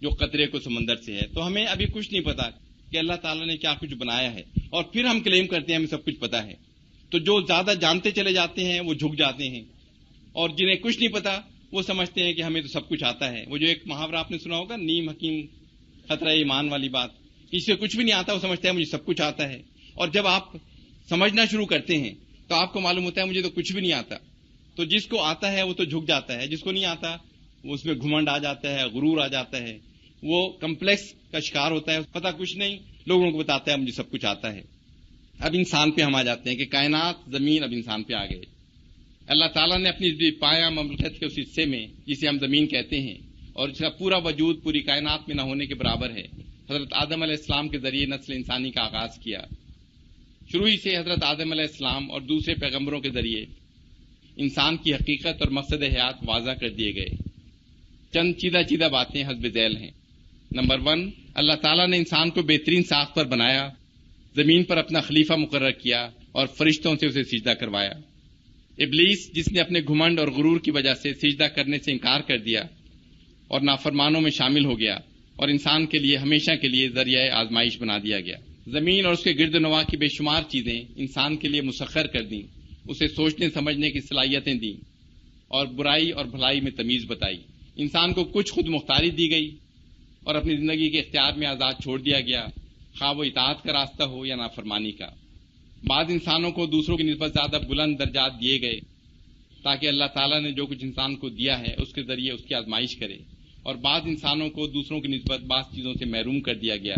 جو قطرے کو سمندر سے ہے. تو ہمیں ابھی کچھ نہیں پتا کہ اللہ تعالیٰ نے کیا کچھ بنایا ہے، اور پھر ہم کلیم کرتے ہیں ہمیں سب کچھ پتا ہے. تو جو زیادہ جانتے چلے جاتے ہیں وہ جھک جاتے ہیں، اور جنہیں کچھ نہیں پتا وہ سمجھتے ہیں کہ ہمیں تو سب کچھ آتا ہے. وہ جو ایک محاورہ آپ نے سنا ہوگا، نیم حکیم خطرہ ایمان والی بات، اس سے کچھ بھی نہیں آتا، وہ سمجھتا ہے مجھے سب کچھ آتا ہے. اور جب آپ سمجھنا شروع کرتے ہیں تو آپ کو معلوم ہوتا ہے مجھے تو کچھ بھی نہیں آتا. تو جس کو آتا ہے وہ تو جھک جاتا ہے، جس کو نہیں آتا وہ اس میں گھمنڈ آ جاتا ہے، غرور آ جاتا ہے، وہ کمپلیکس کا شکار ہوتا ہے، پتہ کچھ نہیں، لوگوں کو بتاتا ہے مجھے سب کچھ آتا ہے. اب انسان پہ ہم آ جاتے ہیں کہ کائنات، زمین، اب انسان پہ آ گئے. اللہ تعالیٰ نے اپنی پایا مملکت کے اس حصے میں جسے ہم زمین کہتے ہیں، اور اس کا پورا وجود پوری کائنات میں نہ ہونے کے برابر ہے، حضرت آدم علیہ السلام کے ذریعے نسل انسانی کا آغاز کیا. شروع ہی سے حضرت آدم علیہ السلام اور دوسرے پیغمبروں کے ذریعے انسان کی حقیقت اور مقصد حیات واضح کر دیے گئے. چند چیدہ باتیں حسب ذیل ہیں. نمبر 1، اللہ تعالیٰ نے انسان کو بہترین ساخت پر بنایا، زمین پر اپنا خلیفہ مقرر کیا اور فرشتوں سے اسے سجدہ کروایا. ابلیس جس نے اپنے گھمنڈ اور غرور کی وجہ سے سجدہ کرنے سے انکار کر دیا اور نافرمانوں میں شامل ہو گیا، اور انسان کے لیے ہمیشہ کے لیے ذریعہ آزمائش بنا دیا گیا. زمین اور اس کے گرد و نواح کی بے شمار چیزیں انسان کے لیے مسخر کر دیں، اسے سوچنے سمجھنے کی صلاحیتیں دیں، اور برائی اور بھلائی میں تمیز بتائی. انسان کو کچھ خود مختاری دی گئی اور اپنی زندگی کے اختیار میں آزاد چھوڑ دیا گیا، خواہ وہ اطاعت کا راستہ ہو یا نافرمانی کا. بعض انسانوں کو دوسروں کی نسبت زیادہ بلند درجات دیے گئے تاکہ اللہ تعالیٰ نے جو کچھ انسان کو دیا ہے اس کے ذریعے اس کی آزمائش کرے، اور بعض انسانوں کو دوسروں کی نسبت بعض چیزوں سے محروم کر دیا گیا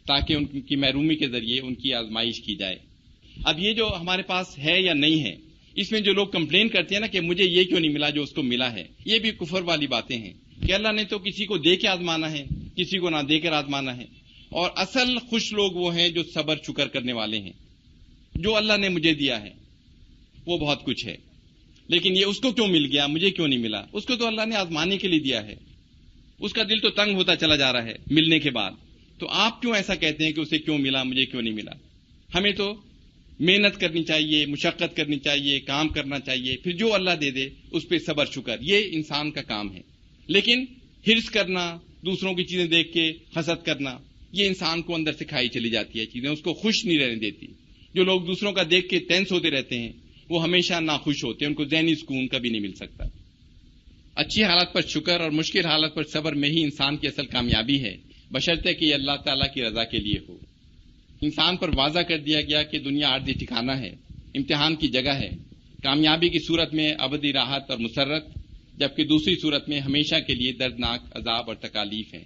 تاکہ ان کی محرومی کے ذریعے ان کی آزمائش کی جائے. اب یہ جو ہمارے پاس ہے یا نہیں ہے، اس میں جو لوگ کمپلین کرتے ہیں نا کہ مجھے یہ کیوں نہیں ملا جو اس کو ملا ہے، یہ بھی کفر والی باتیں ہیں کہ اللہ نے تو کسی کو دے کے آزمانا ہے، کسی کو نہ دے کر آزمانا ہے. اور اصل خوش لوگ وہ ہیں جو صبر شکر کرنے والے ہیں. جو اللہ نے مجھے دیا ہے وہ بہت کچھ ہے، لیکن یہ اس کو کیوں مل گیا، مجھے کیوں نہیں ملا؟ اس کو تو اللہ نے آزمانے کے لیے دیا ہے. اس کا دل تو تنگ ہوتا چلا جا رہا ہے ملنے کے بعد. تو آپ کیوں ایسا کہتے ہیں کہ اسے کیوں ملا، مجھے کیوں نہیں ملا؟ ہمیں تو محنت کرنی چاہیے، مشقت کرنی چاہیے، کام کرنا چاہیے، پھر جو اللہ دے دے اس پہ صبر شکر، یہ انسان کا کام ہے. لیکن حرص کرنا، دوسروں کی چیزیں دیکھ کے حسد کرنا، یہ انسان کو اندر سے کھائی چلی جاتی ہے چیزیں، اس کو خوش نہیں رہنے دیتی. جو لوگ دوسروں کا دیکھ کے ٹینس ہوتے رہتے ہیں وہ ہمیشہ ناخوش ہوتے ہیں، ان کو ذہنی سکون کبھی نہیں مل سکتا. اچھی حالت پر شکر اور مشکل حالت پر صبر میں ہی انسان کی اصل کامیابی ہے، بشرطے کہ یہ اللہ تعالیٰ کی رضا کے لیے ہو. انسان پر واضح کر دیا گیا کہ دنیا عارضی ٹھکانہ ہے، امتحان کی جگہ ہے. کامیابی کی صورت میں ابدی راحت اور مسرت، جبکہ دوسری صورت میں ہمیشہ کے لیے دردناک عذاب اور تکالیف ہیں.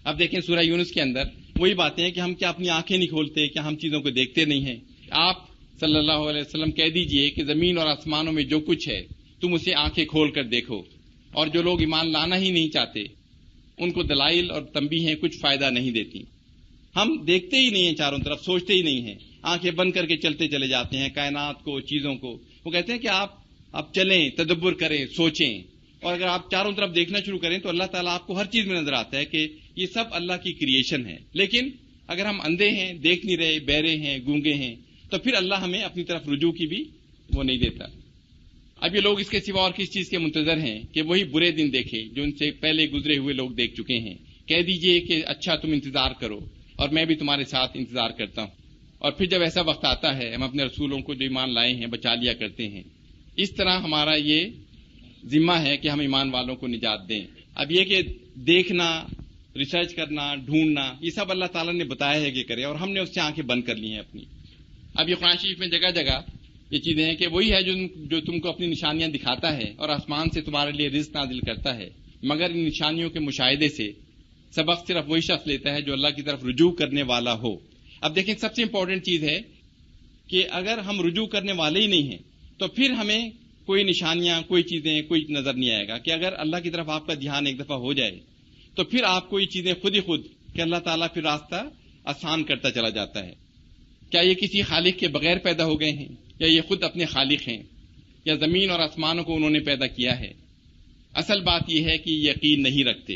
اب دیکھیں سورہ یونس کے اندر وہی باتیں ہیں کہ ہم کیا اپنی آنکھیں نہیں کھولتے، کیا ہم چیزوں کو دیکھتے نہیں ہیں. آپ صلی اللہ علیہ وسلم کہہ دیجئے کہ زمین اور آسمانوں میں جو کچھ ہے تم اسے آنکھیں کھول کر دیکھو. اور جو لوگ ایمان لانا ہی نہیں چاہتے ان کو دلائل اور تنبیہیں کچھ فائدہ نہیں دیتی. ہم دیکھتے ہی نہیں ہیں چاروں طرف، سوچتے ہی نہیں ہیں، آنکھیں بند کر کے چلتے چلے جاتے ہیں کائنات کو، چیزوں کو. وہ کہتے ہیں کہ آپ چلیں، تدبر کریں، سوچیں، اور اگر آپ چاروں طرف دیکھنا شروع کریں تو اللہ تعالیٰ آپ کو ہر چیز میں نظر آتا ہے کہ یہ سب اللہ کی کریشن ہے. لیکن اگر ہم اندھے ہیں، دیکھ نہیں رہے، بہرے ہیں، گونگے ہیں، تو پھر اللہ ہمیں اپنی طرف رجوع کی بھی وہ نہیں دیتا. اب یہ لوگ اس کے سوا اور کس چیز کے منتظر ہیں کہ وہی برے دن دیکھے جو ان سے پہلے گزرے ہوئے لوگ دیکھ چکے ہیں. کہہ دیجئے کہ اچھا تم انتظار کرو اور میں بھی تمہارے ساتھ انتظار کرتا ہوں. اور پھر جب ایسا وقت آتا ہے ہم اپنے رسولوں کو جو ایمان لائے ہیں بچا لیا کرتے ہیں. اس طرح ہمارا یہ ذمہ ہے کہ ہم ایمان والوں کو نجات دیں. اب یہ کہ دیکھنا، ریسرچ کرنا، ڈھونڈنا، یہ سب اللہ تعالیٰ نے بتایا ہے کہ کرے، اور ہم نے اس سے آنکھیں بند کر لی ہیں اپنی. اب یہ قرآن شریف میں جگہ جگہ یہ چیزیں ہیں کہ وہی ہے جو تم کو اپنی نشانیاں دکھاتا ہے اور آسمان سے تمہارے لیے رزق نازل کرتا ہے، مگر ان نشانیوں کے مشاہدے سے سبق صرف وہی شخص لیتا ہے جو اللہ کی طرف رجوع کرنے والا ہو. اب دیکھیں سب سے امپورٹنٹ چیز ہے کہ اگر ہم رجوع کرنے والے ہی نہیں ہیں تو پھر ہمیں کوئی نشانیاں، کوئی چیزیں، کوئی نظر نہیں آئے گا. کہ اگر اللہ کی طرف آپ کا دھیان ایک دفعہ ہو جائے تو پھر آپ کو یہ چیزیں خود ہی خود کہ اللہ تعالیٰ پھر راستہ آسان کرتا چلا جاتا ہے. کیا یہ کسی خالق کے بغیر پیدا ہو گئے ہیں یا یہ خود اپنے خالق ہیں یا زمین اور آسمانوں کو انہوں نے پیدا کیا ہے؟ اصل بات یہ ہے کہ یقین نہیں رکھتے،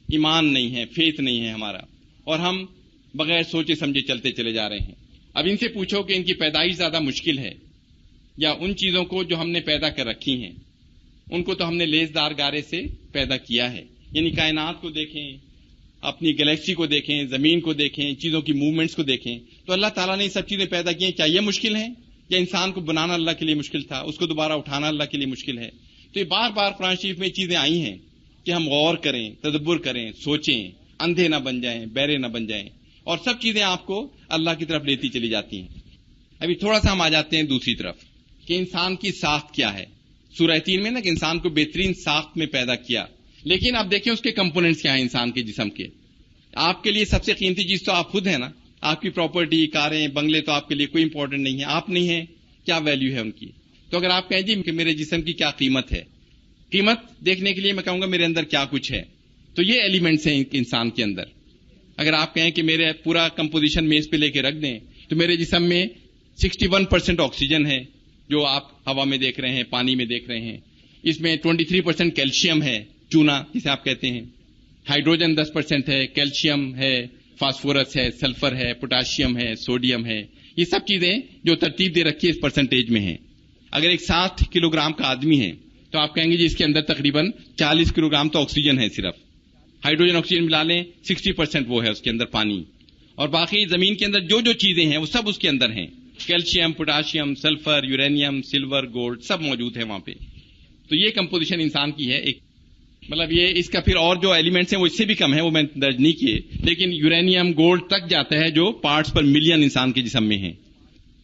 ایمان نہیں ہے، فیتھ نہیں ہے ہمارا، اور ہم بغیر سوچے سمجھے چلتے چلے جا رہے ہیں. اب ان سے پوچھو کہ ان کی پیدائش زیادہ مشکل ہے یا ان چیزوں کو جو ہم نے پیدا کر رکھی ہیں ان کو تو ہم نے لیزدار گارے سے پیدا کیا ہے. یعنی کائنات کو دیکھیں, اپنی گلیکسی کو دیکھیں, زمین کو دیکھیں, چیزوں کی موومنٹس کو دیکھیں, تو اللہ تعالیٰ نے یہ سب چیزیں پیدا کی ہیں. کیا یہ مشکل ہیں؟ یا انسان کو بنانا اللہ کے لیے مشکل تھا, اس کو دوبارہ اٹھانا اللہ کے لیے مشکل ہے؟ تو یہ بار بار قرآن شریف میں چیزیں آئی ہیں کہ ہم غور کریں, تدبر کریں, سوچیں, اندھے نہ بن جائیں, بہرے نہ بن جائیں, اور سب چیزیں آپ کو اللہ کی طرف لیتی چلی جاتی ہیں. ابھی تھوڑا سا ہم آ جاتے ہیں دوسری طرف کہ انسان کی ساخت کیا ہے. سورہ 3 میں نا کہ انسان کو بہترین ساخت میں پیدا کیا, لیکن اب دیکھیں اس کے کمپوننٹس کیا ہیں انسان کے جسم کے. آپ کے لیے سب سے قیمتی چیز تو آپ خود ہیں نا. آپ کی پراپرٹی, کاریں, بنگلے تو آپ کے لیے کوئی امپورٹنٹ نہیں ہے. آپ نہیں ہیں, کیا ویلیو ہے ان کی؟ تو اگر آپ کہیں جی کہ میرے جسم کی کیا قیمت ہے, قیمت دیکھنے کے لیے میں کہوں گا میرے اندر کیا کچھ ہے. تو یہ ایلیمنٹس ہیں انسان کے اندر. اگر آپ کہیں کہ میرے پورا کمپوزیشن میز پہ لے کے رکھ دیں تو میرے جسم میں 61% آکسیجن ہے جو آپ ہوا میں دیکھ رہے ہیں, پانی میں دیکھ رہے ہیں. اس میں 23% کیلشیم ہے, چونا جسے آپ کہتے ہیں. ہائیڈروجن 10% ہے, کیلشیم ہے, فاسفورس ہے, سلفر ہے, پوٹاشیم ہے, سوڈیم ہے. یہ سب چیزیں جو ترتیب دے رکھی ہے اس پرسنٹیج میں ہیں. اگر ایک 60 کلو گرام کا آدمی ہے تو آپ کہیں گے جی اس کے اندر تقریباً 40 کلو گرام تو آکسیجن ہے صرف. ہائیڈروجن آکسیجن ملا لیں 60% وہ ہے اس کے اندر پانی, اور باقی زمین کے اندر جو جو چیزیں ہیں وہ سب اس کے اندر ہیں. Calcium, potassium, sulphur, uranium, silver, gold سب موجود ہے وہاں پہ. تو یہ کمپوزیشن انسان کی ہے. ایک مطلب یہ اس کا پھر اور جو ایلیمنٹس ہیں وہ اس سے بھی کم ہے, وہ میں درج نہیں کیے, لیکن یورینیم, گولڈ تک جاتا ہے جو پارٹس پر ملین انسان کے جسم میں ہیں.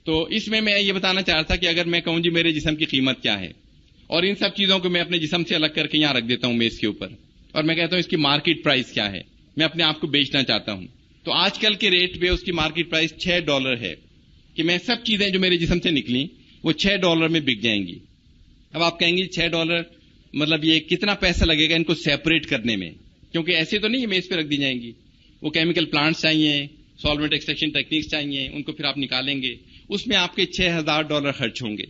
تو اس میں یہ بتانا چاہ رہا تھا کہ اگر میں کہوں جی میرے جسم کی قیمت کیا ہے, اور ان سب چیزوں کو میں اپنے جسم سے الگ کر کے یہاں رکھ دیتا ہوں میز کے اوپر, اور میں کہتا ہوں اس کی مارکیٹ پرائس کیا ہے, میں اپنے آپ کو بیچنا چاہتا ہوں, تو آج کل کے ریٹ پہ اس کی مارکیٹ پرائس $6 ہے کہ میں سب چیزیں جو میرے جسم سے نکلیں وہ $6 میں بک جائیں گی. اب آپ کہیں گے $6 مطلب یہ کتنا پیسہ لگے گا ان کو سیپریٹ کرنے میں, کیونکہ ایسے تو نہیں میز پہ رکھ دی جائیں گی, وہ کیمیکل پلانٹس چاہیے, سالوینٹ ایکسٹریکشن ٹیکنیکس چاہیے, ان کو پھر آپ نکالیں گے, اس میں آپ کے $6,000 خرچ ہوں گے.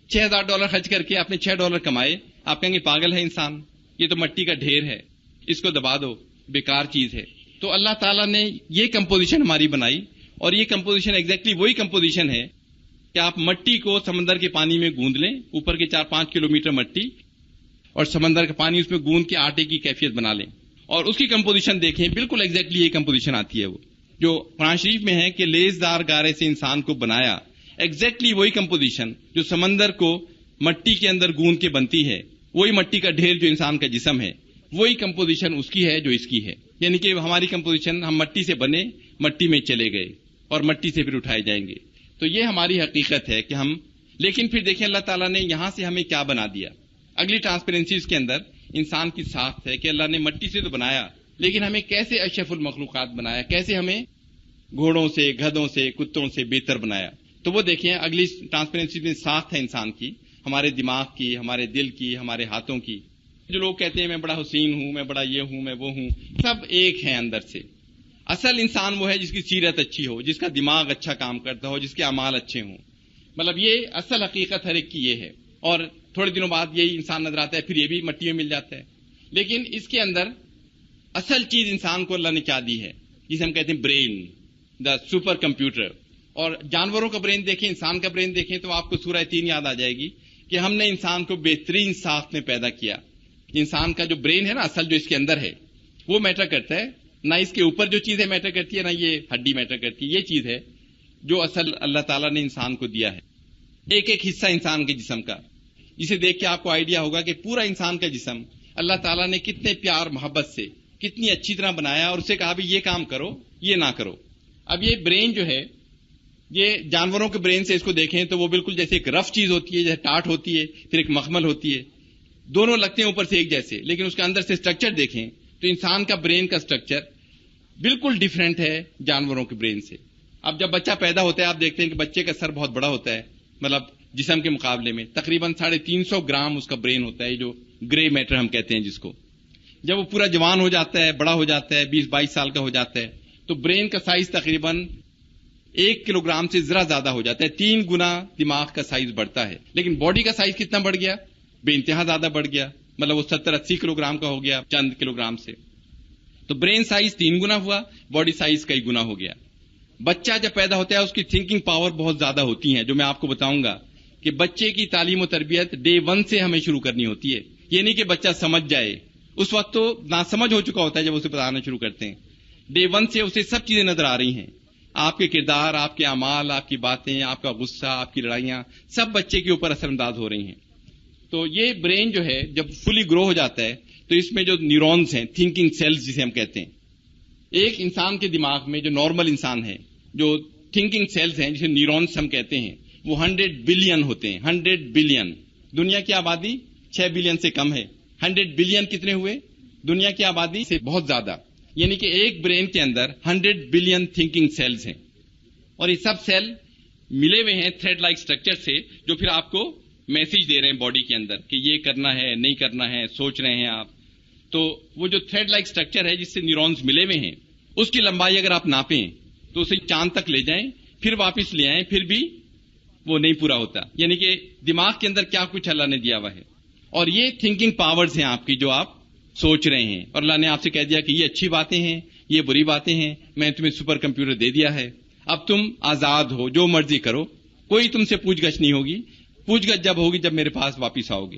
$6,000 خرچ کر کے آپ نے $6 کمائے, آپ کہیں گے پاگل ہے انسان, یہ تو مٹی کا ڈھیر ہے, اس کو دبا دو, بیکار چیز ہے. تو اللہ تعالیٰ نے یہ کمپوزیشن ہماری بنائی, اور یہ کمپوزیشن ایگزیکٹلی وہی کمپوزیشن ہے کہ آپ مٹی کو سمندر کے پانی میں گوندھ لیں, اوپر کے 4-5 کلومیٹر مٹی اور سمندر کا پانی اس میں گوندھ کے آٹے کی کیفیت بنا لیں, اور اس کی کمپوزیشن دیکھیں, بالکل ایگزیکٹلی یہ کمپوزیشن آتی ہے وہ جو قرآن شریف میں ہے کہ لیزدار گارے سے انسان کو بنایا. ایگزیکٹلی وہی کمپوزیشن جو سمندر کو مٹی کے اندر گوندھ کے بنتی ہے, وہی مٹی کا ڈھیر جو انسان کا جسم ہے, وہی کمپوزیشن اس کی ہے جو اس کی ہے. یعنی کہ ہماری کمپوزیشن, ہم مٹی سے بنے, مٹی میں چلے گئے اور مٹی سے پھر اٹھائے جائیں گے. تو یہ ہماری حقیقت ہے کہ ہم, لیکن پھر دیکھیں اللہ تعالیٰ نے یہاں سے ہمیں کیا بنا دیا. اگلی ٹرانسپیرنسیز کے اندر انسان کی ساخت ہے کہ اللہ نے مٹی سے تو بنایا, لیکن ہمیں کیسے اشرف المخلوقات بنایا, کیسے ہمیں گھوڑوں سے, گدھوں سے, کتوں سے بہتر بنایا. تو وہ دیکھیں اگلی ٹرانسپیرنسی میں ساخت ہے انسان کی, ہمارے دماغ کی, ہمارے دل کی, ہمارے ہاتھوں کی. جو لوگ کہتے ہیں میں بڑا حسین ہوں, میں بڑا یہ ہوں, میں وہ ہوں, سب ایک ہیں اندر سے. اصل انسان وہ ہے جس کی سیرت اچھی ہو, جس کا دماغ اچھا کام کرتا ہو, جس کے اعمال اچھے ہوں. مطلب یہ اصل حقیقت ہر ایک کی یہ ہے. اور تھوڑے دنوں بعد یہی انسان نظر آتا ہے, پھر یہ بھی مٹی میں مل جاتا ہے. لیکن اس کے اندر اصل چیز انسان کو اللہ نے کیا دی ہے, جسے ہم کہتے ہیں برین, دا سپر کمپیوٹر. اور جانوروں کا برین دیکھیں, انسان کا برین دیکھیں تو آپ کو سورہ 3 یاد آ جائے گی کہ ہم نے انسان کو بہترین ساخت میں پیدا کیا. انسان کا جو برین ہے نا, اصل جو اس کے اندر ہے وہ میٹر کرتا ہے, نہ اس کے اوپر جو چیز ہے میٹر کرتی ہے, نہ یہ ہڈی میٹر کرتی ہے. یہ چیز ہے جو اصل اللہ تعالیٰ نے انسان کو دیا ہے, ایک ایک حصہ انسان کے جسم کا, جسے دیکھ کے آپ کو آئیڈیا ہوگا کہ پورا انسان کا جسم اللہ تعالیٰ نے کتنے پیار محبت سے, کتنی اچھی طرح بنایا, اور اسے کہا بھی یہ کام کرو, یہ نہ کرو. اب یہ برین جو ہے, یہ جانوروں کے برین سے اس کو دیکھیں تو وہ بالکل جیسے ایک رف چیز ہوتی ہے, جیسے ٹاٹ ہوتی ہے, پھر ایک مخمل ہوتی ہے, دونوں لگتے ہیں اوپر سے ایک جیسے, لیکن اس کے اندر سے اسٹرکچر دیکھیں تو انسان کا برین کا اسٹرکچر بالکل ڈیفرنٹ ہے جانوروں کے برین سے. اب جب بچہ پیدا ہوتا ہے آپ دیکھتے ہیں کہ بچے کا سر بہت بڑا ہوتا ہے, مطلب جسم کے مقابلے میں تقریباً 350 گرام اس کا برین ہوتا ہے, جو گرے میٹر ہم کہتے ہیں جس کو. جب وہ پورا جوان ہو جاتا ہے, بڑا ہو جاتا ہے, 20-22 سال کا ہو جاتا ہے, تو برین کا سائز تقریباً 1 کلو گرام سے ذرا زیادہ ہو جاتا ہے, 3 گنا دماغ کا سائز بڑھتا ہے. لیکن باڈی کا سائز کتنا بڑھ گیا, بے انتہا زیادہ بڑھ گیا, مطلب وہ 70-80 کلو گرام کا ہو گیا چند کلو گرام سے. تو برین سائز 3 گنا ہوا, باڈی سائز کئی گنا ہو گیا. بچہ جب پیدا ہوتا ہے اس کی تھنکنگ پاور بہت زیادہ ہوتی ہے, جو میں آپ کو بتاؤں گا کہ بچے کی تعلیم و تربیت ڈے 1 سے ہمیں شروع کرنی ہوتی ہے. یہ نہیں کہ بچہ سمجھ جائے، اس وقت تو ناسمجھ ہو چکا ہوتا ہے جب اسے بتانا شروع کرتے ہیں. ڈے 1 سے اسے سب چیزیں نظر آ رہی ہیں، آپ کے کردار، آپ کے اعمال، آپ کی باتیں، آپ کا غصہ، آپ کی لڑائیاں، سب بچے کے اوپر اثر انداز ہو رہی ہیں. تو یہ برین جو ہے جب فلی گرو ہو جاتا ہے تو اس میں جو نیورونز ہیں، تھنکنگ سیلز جسے ہم کہتے ہیں، ایک انسان کے دماغ میں جو نارمل انسان ہے، جو تھنکنگ سیلز ہیں جسے نیورونز ہم کہتے ہیں، وہ 100 بلین ہوتے ہیں. 100 بلین. دنیا کی آبادی 6 بلین سے کم ہے. 100 بلین کتنے ہوئے؟ دنیا کی آبادی سے بہت زیادہ. یعنی کہ ایک برین کے اندر 100 بلین تھنکنگ سیلز ہیں، اور یہ سب سیل ملے ہوئے ہیں تھریڈ لائک اسٹرکچر سے، جو پھر آپ کو میسج دے رہے ہیں باڈی کے اندر کہ یہ کرنا ہے، نہیں کرنا ہے، سوچ رہے ہیں آپ. تو وہ جو تھریڈ لائک اسٹرکچر ہے جس سے نیورونز ملے ہوئے ہیں، اس کی لمبائی اگر آپ ناپیں تو اسے چاند تک لے جائیں، پھر واپس لے آئیں، پھر بھی وہ نہیں پورا ہوتا. یعنی کہ دماغ کے اندر کیا کچھ اللہ نے دیا ہوا ہے. اور یہ تھنکنگ پاورز ہیں آپ کی جو آپ سوچ رہے ہیں، اور اللہ نے آپ سے کہہ دیا کہ یہ اچھی باتیں ہیں، یہ بری باتیں ہیں، میں تمہیں سپر کمپیوٹر دے دیا ہے، اب تم آزاد ہو، جو مرضی کرو، کوئی تم سے پوچھ گچھ نہیں ہوگی. پوچھ گچھ جب ہوگی جب میرے پاس واپس آؤ گے.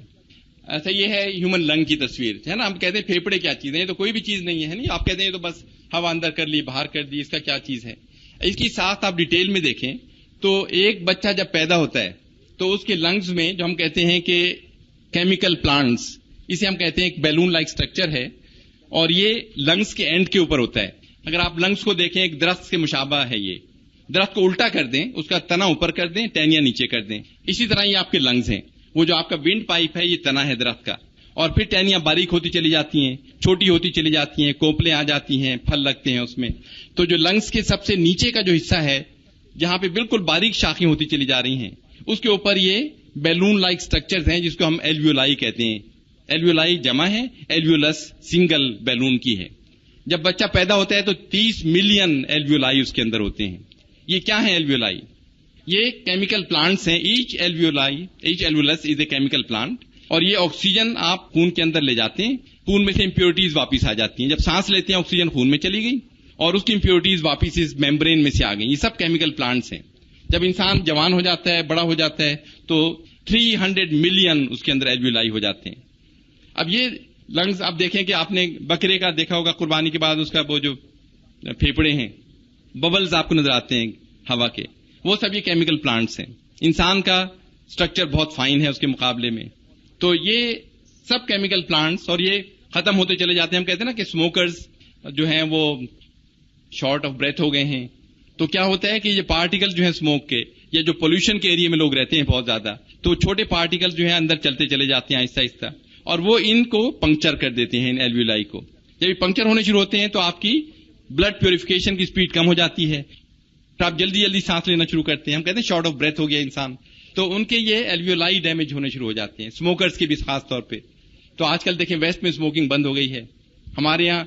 ایسا یہ ہے ہیومن لنگ کی تصویر ہے نا. ہم کہتے ہیں پھیپھڑے کیا چیز ہے، یہ تو کوئی بھی چیز نہیں ہے. نہیں، آپ کہتے ہیں یہ تو بس ہوا اندر کر لی، باہر کر دی، اس کا کیا چیز ہے. اس کی ساتھ آپ ڈیٹیل میں دیکھیں تو ایک بچہ جب پیدا ہوتا ہے تو اس کے لنگز میں جو ہم کہتے ہیں کہ کیمیکل پلانٹس، اسے ہم کہتے ہیں ایک بیلون لائک سٹرکچر ہے، اور یہ لنگز کے اینڈ کے اوپر ہوتا ہے. اگر آپ لنگز کو دیکھیں ایک درخت کے مشابہ ہے. یہ درخت کو الٹا کر دیں، اس کا تنا اوپر کر دیں، ٹہنیاں نیچے کر دیں. اسی طرح یہ آپ کے لنگز ہیں. وہ جو آپ کا ونڈ پائپ ہے یہ تنا ہے درخت کا، اور پھر ٹہنیاں باریک ہوتی چلی جاتی ہیں، چھوٹی ہوتی چلی جاتی ہیں، کوپلیں آ جاتی ہیں، پھل لگتے ہیں اس میں. تو جو لنگز کے سب سے نیچے کا جو حصہ ہے جہاں پہ بالکل باریک شاخیں ہوتی چلی جا رہی ہیں، اس کے اوپر یہ بیلون لائک سٹرکچرز ہیں جس کو ہم ایلویولائی کہتے ہیں. ایلویولائی جمع ہے، ایلویولس سنگل بیلون کی ہے. جب بچہ پیدا ہوتا ہے تو 30 ملین ایلویولائی اس کے اندر ہوتے ہیں. یہ کیا ہے ایلویولائی؟ یہ کیمیکل پلانٹس ہیں. Each alveolus is a chemical plant, اور یہ آکسیجن آپ خون کے اندر لے جاتے ہیں. خون میں سے امپیورٹیز واپس آ جاتی ہیں. جب سانس لیتے ہیں آکسیجن خون میں چلی گئی اور اس کی امپیورٹیز واپس اس میمبرین میں سے آ گئی. یہ سب کیمیکل پلانٹس ہیں. جب انسان جوان ہو جاتا ہے، بڑا ہو جاتا ہے، تو 300 ملین اس کے اندر ایلویولائی ہو جاتے ہیں. اب یہ لنگز آپ دیکھیں کہ آپ نے بکرے کا دیکھا ہوگا قربانی کے بعد، اس کا وہ جو پھیپھڑے ہیں، ببلز آپ کو نظر آتے ہیں ہوا کے، وہ سب یہ کیمیکل پلانٹس ہیں. انسان کا سٹرکچر بہت فائن ہے اس کے مقابلے میں. تو یہ سب کیمیکل پلانٹس، اور یہ ختم ہوتے چلے جاتے ہیں. ہم کہتے ہیں نا کہ اسموکرز جو ہیں وہ شارٹ آف بریتھ ہو گئے ہیں. تو کیا ہوتا ہے کہ یہ پارٹیکل جو ہیں اسموک کے، یا جو پولوشن کے ایریا میں لوگ رہتے ہیں بہت زیادہ، تو چھوٹے پارٹیکل جو ہیں اندر چلتے چلے جاتے ہیں آہستہ آہستہ، اور وہ ان کو پنکچر کر دیتے ہیں، ان ایلویولائی کو. جب یہ پنکچر ہونے شروع ہوتے ہیں تو آپ کی بلڈ پیوریفیکیشن کی سپیڈ کم ہو جاتی ہے، تو آپ جلدی جلدی سانس لینا شروع کرتے ہیں. ہم کہتے ہیں شارٹ آف بریتھ ہو گیا انسان. تو ان کے یہ ایلویولائی ڈیمیج ہونے شروع ہو جاتے ہیں، اسموکرز کے بھی خاص طور پہ. تو آج کل دیکھیں ویسٹ میں اسموکنگ بند ہو گئی ہے، ہمارے یہاں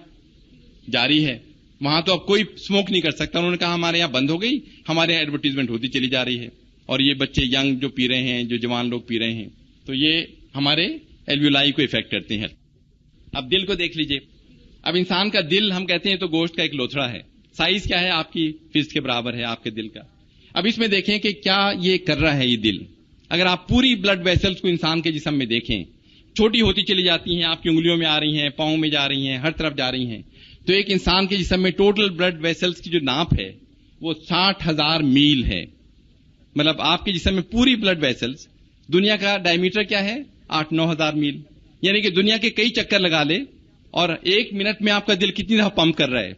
جاری ہے. وہاں تو اب کوئی اسموک نہیں کر سکتا. انہوں نے کہا ہمارے یہاں بند ہو گئی، ہمارے یہاں ایڈورٹیزمنٹ ہوتی چلی جا رہی ہے، اور یہ بچے ینگ جو پی رہے ہیں، جو جوان لوگ پی رہے ہیں، تو یہ ہمارے ایلویولائی کو افیکٹ کرتے ہیں. اب دل کو دیکھ لیجئے. اب انسان کا دل ہم کہتے ہیں تو گوشت کا ایک لوتھڑا ہے. سائز کیا ہے؟ آپ کی فسٹ کے برابر ہے آپ کے دل کا. اب اس میں دیکھیں کہ کیا یہ کر رہا ہے یہ دل. اگر آپ پوری بلڈ ویسلز کو انسان کے جسم میں دیکھیں، چھوٹی ہوتی چلی جاتی ہیں، آپ کی انگلیوں میں آ رہی ہیں، پاؤں میں جا رہی ہیں، ہر طرف جا رہی ہیں. تو ایک انسان کے جسم میں ٹوٹل بلڈ ویسلز کی جو ناپ ہے وہ 60,000 میل ہے. مطلب آپ کے جسم میں پوری بلڈ ویسلز، دنیا کا ڈائمیٹر کیا ہے؟ 8-9 ہزار میل. یعنی کہ دنیا کے کئی چکر لگا لے، اور ایک منٹ میں آپ کا دل کتنی دفعہ پمپ کر رہا ہے؟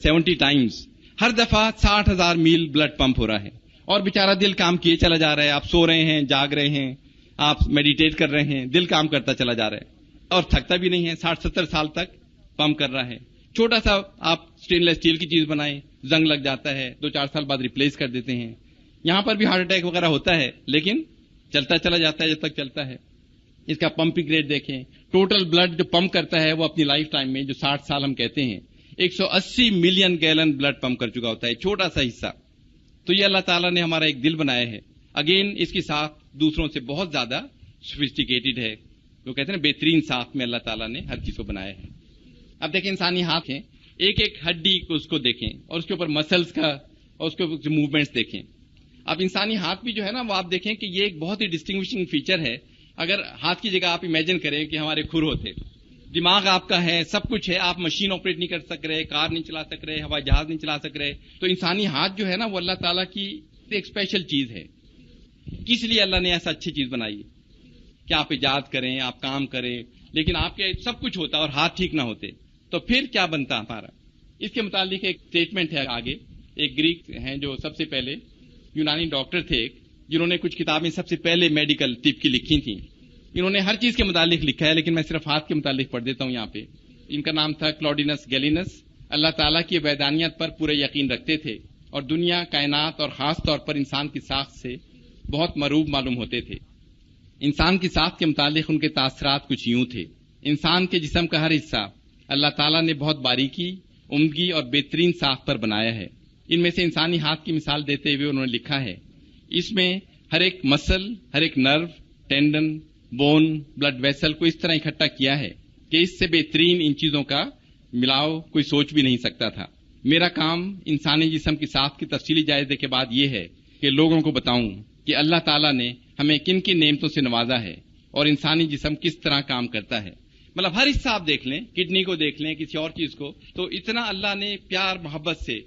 70 ٹائمز. ہر دفعہ 60,000 میل بلڈ پمپ ہو رہا ہے، اور بیچارہ دل کام کیے چلا جا رہا ہے. آپ سو رہے ہیں، جاگ رہے ہیں، آپ میڈیٹیٹ کر رہے ہیں، دل کام کرتا چلا جا رہا ہے، اور تھکتا بھی نہیں ہے. 60-70 سال تک پمپ کر رہا ہے. چھوٹا سا آپ سٹین لیس اسٹیل کی چیز بنائیں، زنگ لگ جاتا ہے، 2-4 سال بعد ریپلیس کر دیتے ہیں. یہاں پر بھی ہارٹ اٹیک وغیرہ ہوتا ہے، لیکن چلتا چلا جاتا ہے جب تک چلتا ہے. اس کا پمپنگ ریٹ دیکھیں. ٹوٹل بلڈ جو پمپ کرتا ہے وہ اپنی لائف ٹائم میں، جو 60 سال ہم کہتے ہیں، 180 ملین گیلن بلڈ پمپ کر چکا ہوتا ہے. چھوٹا سا حصہ. تو یہ اللہ تعالیٰ نے ہمارا ایک دل بنایا ہے. اگین اس کے ساتھ دوسروں سے بہت زیادہ سوفسٹیکیٹڈ ہے. وہ کہتے ہیں نا بہترین ساخت میں اللہ تعالیٰ نے ہر چیز کو بنایا ہے. اب دیکھیں انسانی ہاتھ ہیں، ایک ایک ہڈی کو اس کو دیکھیں، اور اس کے اوپر مسلز کا اور اس کے اوپر موومنٹس دیکھیں. اب انسانی ہاتھ بھی جو ہے نا وہ آپ دیکھیں کہ یہ ایک بہت ہی ڈسٹنگوشنگ فیچر ہے اگر ہاتھ کی جگہ آپ امیجن کریں کہ ہمارے کھر ہوتے، دماغ آپ کا ہے، سب کچھ ہے، آپ مشین آپریٹ نہیں کر سک رہے، کار نہیں چلا سک رہے، ہوائی جہاز نہیں چلا سک رہے، تو انسانی ہاتھ جو ہے نا وہ اللہ تعالیٰ کی ایک اسپیشل چیز ہے. کس لیے اللہ نے ایسا اچھی چیز بنائی ہے کہ آپ ایجاد کریں، آپ کام کریں، لیکن آپ کے سب کچھ ہوتا اور ہاتھ ٹھیک نہ ہوتے تو پھر کیا بنتا ہمارا. اس کے متعلق ایک اسٹیٹمنٹ ہے آگے. ایک گریک ہیں جو سب سے پہلے یونانی ڈاکٹر تھے، جنہوں نے کچھ کتابیں سب سے پہلے میڈیکل طب کی لکھی تھیں. انہوں نے ہر چیز کے متعلق لکھا ہے، لیکن میں صرف ہاتھ کے متعلق پڑھ دیتا ہوں یہاں پہ. ان کا نام تھا کلاڈینس گیلینس. اللہ تعالیٰ کی وحدانیت پر پورے یقین رکھتے تھے اور دنیا، کائنات اور خاص طور پر انسان کی ساخت سے بہت مروب معلوم ہوتے تھے. انسان کی ساخت کے متعلق ان کے تاثرات کچھ یوں تھے. انسان کے جسم کا ہر حصہ اللہ تعالیٰ نے بہت باریکی، عمدگی اور بہترین ساخت پر بنایا ہے. ان میں سے انسانی ہاتھ کی مثال دیتے ہوئے انہوں نے لکھا ہے، اس میں ہر ایک مسل، ہر ایک نرو، ٹینڈن، بون، بلڈ ویسل کو اس طرح اکٹھا کیا ہے کہ اس سے بہترین ان چیزوں کا ملاؤ کوئی سوچ بھی نہیں سکتا تھا. میرا کام انسانی جسم کی ساخت کی تفصیلی جائزے کے بعد یہ ہے کہ لوگوں کو بتاؤں کہ اللہ تعالیٰ نے ہمیں کن کن نعمتوں سے نوازا ہے اور انسانی جسم کس طرح کام کرتا ہے. مطلب ہر حصہ آپ دیکھ لیں، کڈنی کو دیکھ لیں، کسی اور چیز کو، تو اتنا اللہ نے پیار محبت سے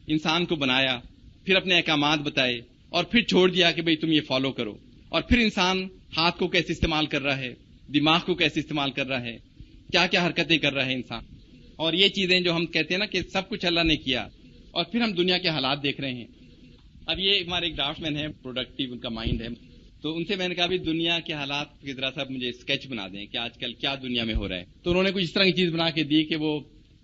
انسان کو بنایا، پھر اپنے احکامات بتائے اور پھر چھوڑ دیا کہ بھئی تم یہ فالو کرو. اور پھر انسان ہاتھ کو کیسے استعمال کر رہا ہے، دماغ کو کیسے استعمال کر رہا ہے، کیا کیا حرکتیں کر رہا ہے انسان. اور یہ چیزیں جو ہم کہتے ہیں نا کہ سب کچھ اللہ نے کیا، اور پھر ہم دنیا کے حالات دیکھ رہے ہیں. اب یہ ہمارے ایک ڈرافٹ مین ہے، پروڈکٹیو ان کا مائنڈ ہے، تو ان سے میں نے کہا بھی دنیا کے حالات کی ذرا سا مجھے اسکیچ بنا دیں کہ آج کل کیا دنیا میں ہو رہا ہے. تو انہوں نے کچھ اس طرح کی چیز بنا کے دی کہ وہ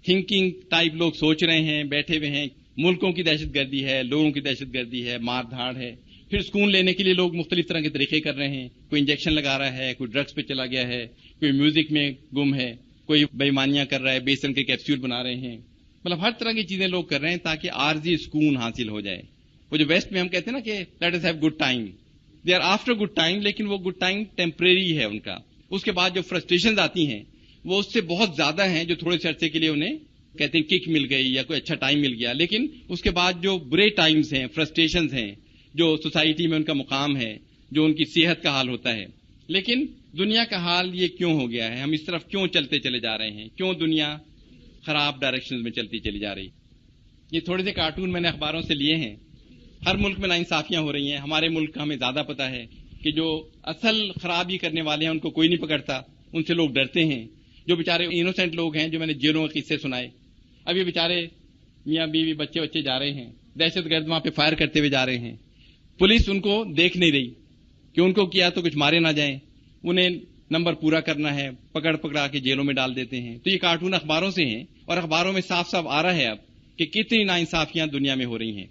تھنکنگ ٹائپ لوگ سوچ رہے ہیں، بیٹھے ہوئے ہیں. ملکوں کی دہشت گردی ہے، لوگوں کی دہشت گردی ہے، مار دھاڑ ہے. پھر سکون لینے کے لیے لوگ مختلف طرح کے طریقے کر رہے ہیں. کوئی انجیکشن لگا رہا ہے، کوئی ڈرگس پہ چلا گیا ہے، کوئی میوزک میں گم ہے، کوئی بےایمانیاں کر رہا ہے، بیسن کے کیپسول بنا رہے ہیں. مطلب ہر طرح کی چیزیں لوگ کر رہے ہیں تاکہ عارضی سکون حاصل ہو جائے. وہ جو ویسٹ میں ہم کہتے ہیں نا کہ let us have good time, they are after good time, لیکن وہ گڈ ٹائم ٹیمپریری ہے ان کا. اس کے بعد جو فرسٹریشنز آتی ہیں وہ اس سے بہت زیادہ ہیں، جو تھوڑے سے عرصے کے لیے انہیں کہتے ہیں کک مل گئی یا کوئی اچھا ٹائم مل گیا، لیکن اس کے بعد جو برے ٹائمز ہیں، فرسٹریشنز ہیں، جو سوسائٹی میں ان کا مقام ہے، جو ان کی صحت کا حال ہوتا ہے. لیکن دنیا کا حال یہ کیوں ہو گیا ہے؟ ہم اس طرف کیوں چلتے چلے جا رہے ہیں؟ کیوں دنیا خراب ڈائریکشنز میں چلتی چلی جا رہی؟ یہ تھوڑے سے کارٹون میں نے اخباروں سے لیے ہیں. ہر ملک میں ناانصافیاں ہو رہی ہیں. ہمارے ملک کا ہمیں زیادہ پتہ ہے کہ جو اصل خرابی کرنے والے ہیں ان کو کوئی نہیں پکڑتا، ان سے لوگ ڈرتے ہیں. جو بیچارے انوسینٹ لوگ ہیں، جو میں نے جیلوں کے قصے سنائے، اب یہ بیچارے میاں بیوی بچے جا رہے ہیں، دہشت گرد وہاں پہ فائر کرتے ہوئے جا رہے ہیں. پولیس ان کو دیکھ نہیں رہی کہ ان کو کیا تو کچھ مارے نہ جائیں. انہیں نمبر پورا کرنا ہے، پکڑا کے جیلوں میں ڈال دیتے ہیں. تو یہ کارٹون اخباروں سے ہیں، اور اخباروں میں صاف صاف آ رہا ہے اب کہ کتنی ناانصافیاں دنیا میں ہو رہی ہیں.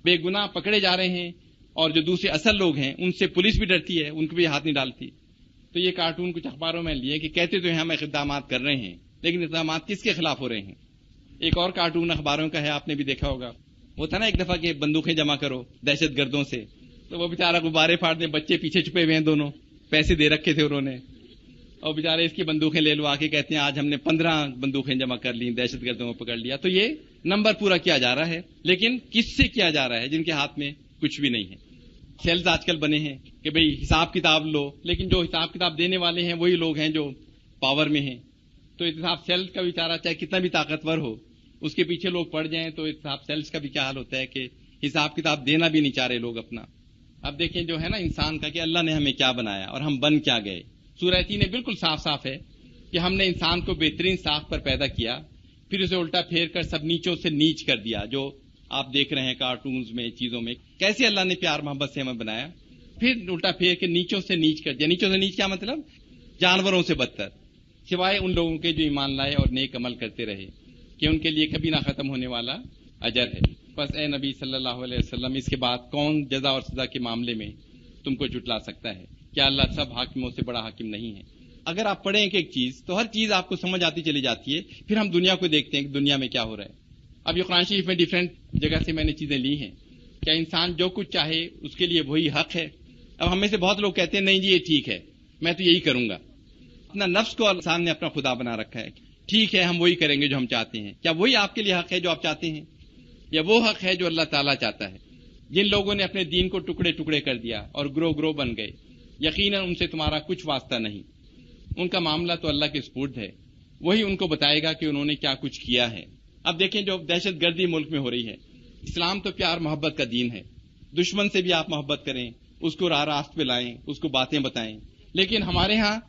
بے گناہ پکڑے جا رہے ہیں، اور جو دوسرے اصل لوگ ہیں ان سے پولیس بھی ڈرتی ہے، ان کو بھی ہاتھ نہیں ڈالتی. تو یہ کارٹون کچھ اخباروں میں لیے کہ کہتے تو ہیں ہم اقدامات کر رہے ہیں، لیکن اقدامات کس کے خلاف ہو رہے ہیں؟ ایک اور کارٹون اخباروں کا ہے، آپ نے بھی دیکھا ہوگا. وہ تھا نا ایک دفعہ کہ بندوقیں جمع کرو دہشت گردوں سے، تو وہ بیچارہ غبارے پھاڑنے، بچے پیچھے چھپے ہوئے ہیں، دونوں پیسے دے رکھے تھے انہوں نے، اور بیچارے اس کی بندوقیں لے لو آ کے کہتے ہیں آج ہم نے 15 بندوقیں جمع کر لی، دہشت گردوں کو پکڑ لیا. تو یہ نمبر پورا کیا جا رہا ہے، لیکن کس سے کیا جا رہا ہے؟ جن کے ہاتھ میں کچھ بھی نہیں ہے. سیلز آج کل بنے ہیں کہ بھئی حساب کتاب لو، لیکن جو حساب کتاب دینے والے ہیں وہی لوگ ہیں جو پاور میں ہیں. تو احتساب سیلز کا بیچارہ چاہے کتنا بھی طاقتور ہو، اس کے پیچھے لوگ پڑ جائیں تو احتساب سیلز کا بھی کیا حال ہوتا ہے کہ حساب کتاب دینا بھی نہیں چاہ رہے لوگ اپنا. اب دیکھیں جو ہے نا انسان کا کہ اللہ نے ہمیں کیا بنایا اور ہم بن کیا گئے. سورہ تین میں بالکل صاف صاف ہے کہ ہم نے انسان کو بہترین ساخت پر پیدا کیا، پھر اسے الٹا پھیر کر سب نیچوں سے نیچ کر دیا. جو آپ دیکھ رہے ہیں کارٹونز میں، چیزوں میں، کیسے اللہ نے پیار محبت سے ہمیں بنایا، پھر الٹا پھیر کے نیچوں سے نیچ کر دیا. نیچوں سے نیچ کیا مطلب؟ جانوروں سے بدتر، سوائے ان لوگوں کے جو ایمان لائے اور نیک عمل کرتے رہے کہ ان کے لیے کبھی نہ ختم ہونے والا اجر ہے. بس اے نبی صلی اللہ علیہ وسلم، اس کے بعد کون جزا اور سزا کے معاملے میں تم کو جھٹلا سکتا ہے؟ کیا اللہ سب حاکموں سے بڑا حاکم نہیں ہے؟ اگر آپ پڑھیں ایک چیز تو ہر چیز آپ کو سمجھ آتی چلی جاتی ہے. پھر ہم دنیا کو دیکھتے ہیں کہ دنیا میں کیا ہو رہا ہے. اب یہ قرآن شریف میں ڈیفرنٹ جگہ سے میں نے چیزیں لی ہیں. کیا انسان جو کچھ چاہے اس کے لیے وہی حق ہے؟ اب ہم میں سے بہت لوگ کہتے ہیں نہیں جی یہ ٹھیک ہے، میں تو یہی کروں گا. اپنا نفس کو انسان نے اپنا خدا بنا رکھا ہے. ٹھیک ہے ہم وہی کریں گے جو ہم چاہتے ہیں. کیا وہی آپ کے لیے حق ہے جو آپ چاہتے ہیں، یا وہ حق ہے جو اللہ تعالیٰ چاہتا ہے؟ جن لوگوں نے اپنے دین کو ٹکڑے ٹکڑے کر دیا اور گروہ بن گئے، یقیناً ان سے تمہارا کچھ واسطہ نہیں. ان کا معاملہ تو اللہ کے سپرد ہے، وہی ان کو بتائے گا کہ انہوں نے کیا کچھ کیا ہے. اب دیکھیں جو دہشت گردی ملک میں ہو رہی ہے، اسلام تو پیار محبت کا دین ہے. دشمن سے بھی آپ محبت کریں، اس کو راہ راست پہ لائیں، اس کو باتیں بتائیں. لیکن ہمارے ہاں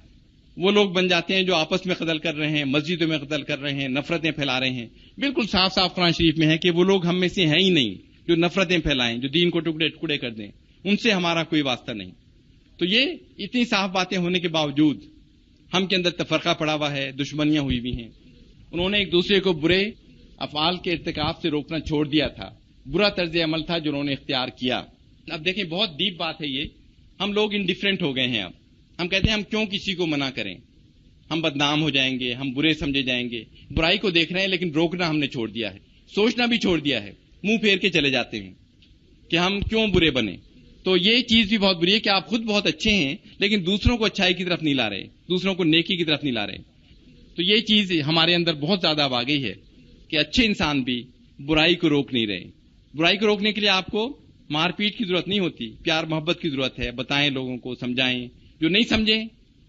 وہ لوگ بن جاتے ہیں جو آپس میں قتل کر رہے ہیں، مسجدوں میں قتل کر رہے ہیں، نفرتیں پھیلا رہے ہیں. بالکل صاف صاف قرآن شریف میں ہے کہ وہ لوگ ہم میں سے ہیں ہی نہیں جو نفرتیں پھیلائیں، جو دین کو ٹکڑے ٹکڑے کر دیں. ان سے ہمارا کوئی واسطہ نہیں. تو یہ اتنی صاف باتیں ہونے کے باوجود ہم کے اندر تفرقہ پڑا ہوا ہے، دشمنیاں ہوئی بھی ہیں. انہوں نے ایک دوسرے کو برے افعال کے ارتکاب سے روکنا چھوڑ دیا تھا. برا طرز عمل تھا جو انہوں نے اختیار کیا. اب دیکھیں بہت ڈیپ بات ہے یہ. ہم لوگ انڈیفرنٹ ہو گئے ہیں. اب ہم کہتے ہیں ہم کیوں کسی کو منع کریں، ہم بدنام ہو جائیں گے، ہم برے سمجھے جائیں گے. برائی کو دیکھ رہے ہیں لیکن روکنا ہم نے چھوڑ دیا ہے، سوچنا بھی چھوڑ دیا ہے. منہ پھیر کے چلے جاتے ہیں کہ ہم کیوں برے بنے. تو یہ چیز بھی بہت بری ہے کہ آپ خود بہت اچھے ہیں لیکن دوسروں کو اچھائی کی طرف نہیں لا رہے، دوسروں کو نیکی کی طرف نہیں لا رہے. تو یہ چیز ہمارے اندر بہت زیادہ اب آ گئی ہے کہ اچھے انسان بھی برائی کو روک نہیں رہے. برائی کو روکنے کے لیے آپ کو مار پیٹ کی ضرورت نہیں ہوتی، پیار محبت کی ضرورت ہے. بتائیں لوگوں کو، سمجھائیں. جو نہیں سمجھیں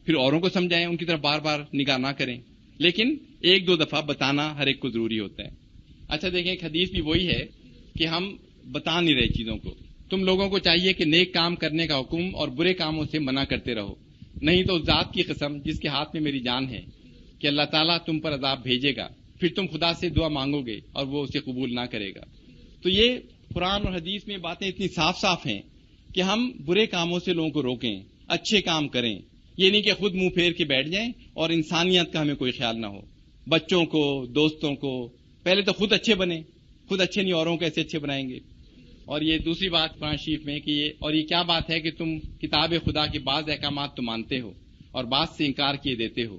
پھر اوروں کو سمجھائیں، ان کی طرف بار بار نگاہ نہ کریں. لیکن ایک دو دفعہ بتانا ہر ایک کو ضروری ہوتا ہے. اچھا دیکھیں ایک حدیث بھی وہی ہے کہ ہم بتا نہیں رہے چیزوں کو. تم لوگوں کو چاہیے کہ نیک کام کرنے کا حکم اور برے کاموں سے منع کرتے رہو، نہیں تو اس ذات کی قسم جس کے ہاتھ میں میری جان ہے کہ اللہ تعالیٰ تم پر عذاب بھیجے گا، پھر تم خدا سے دعا مانگو گے اور وہ اسے قبول نہ کرے گا. تو یہ قرآن اور حدیث میں باتیں اتنی صاف صاف ہیں کہ ہم برے کاموں سے لوگوں کو روکیں، اچھے کام کریں. یہ نہیں کہ خود منہ پھیر کے بیٹھ جائیں اور انسانیت کا ہمیں کوئی خیال نہ ہو. بچوں کو، دوستوں کو پہلے تو خود اچھے بنیں، خود اچھے نہیں اوروں کو ایسے اچھے بنائیں گے. اور یہ دوسری بات قرآن شریف میں کہ یہ کیا بات ہے کہ تم کتاب خدا کے بعض احکامات تو مانتے ہو اور بعض سے انکار کیے دیتے ہو.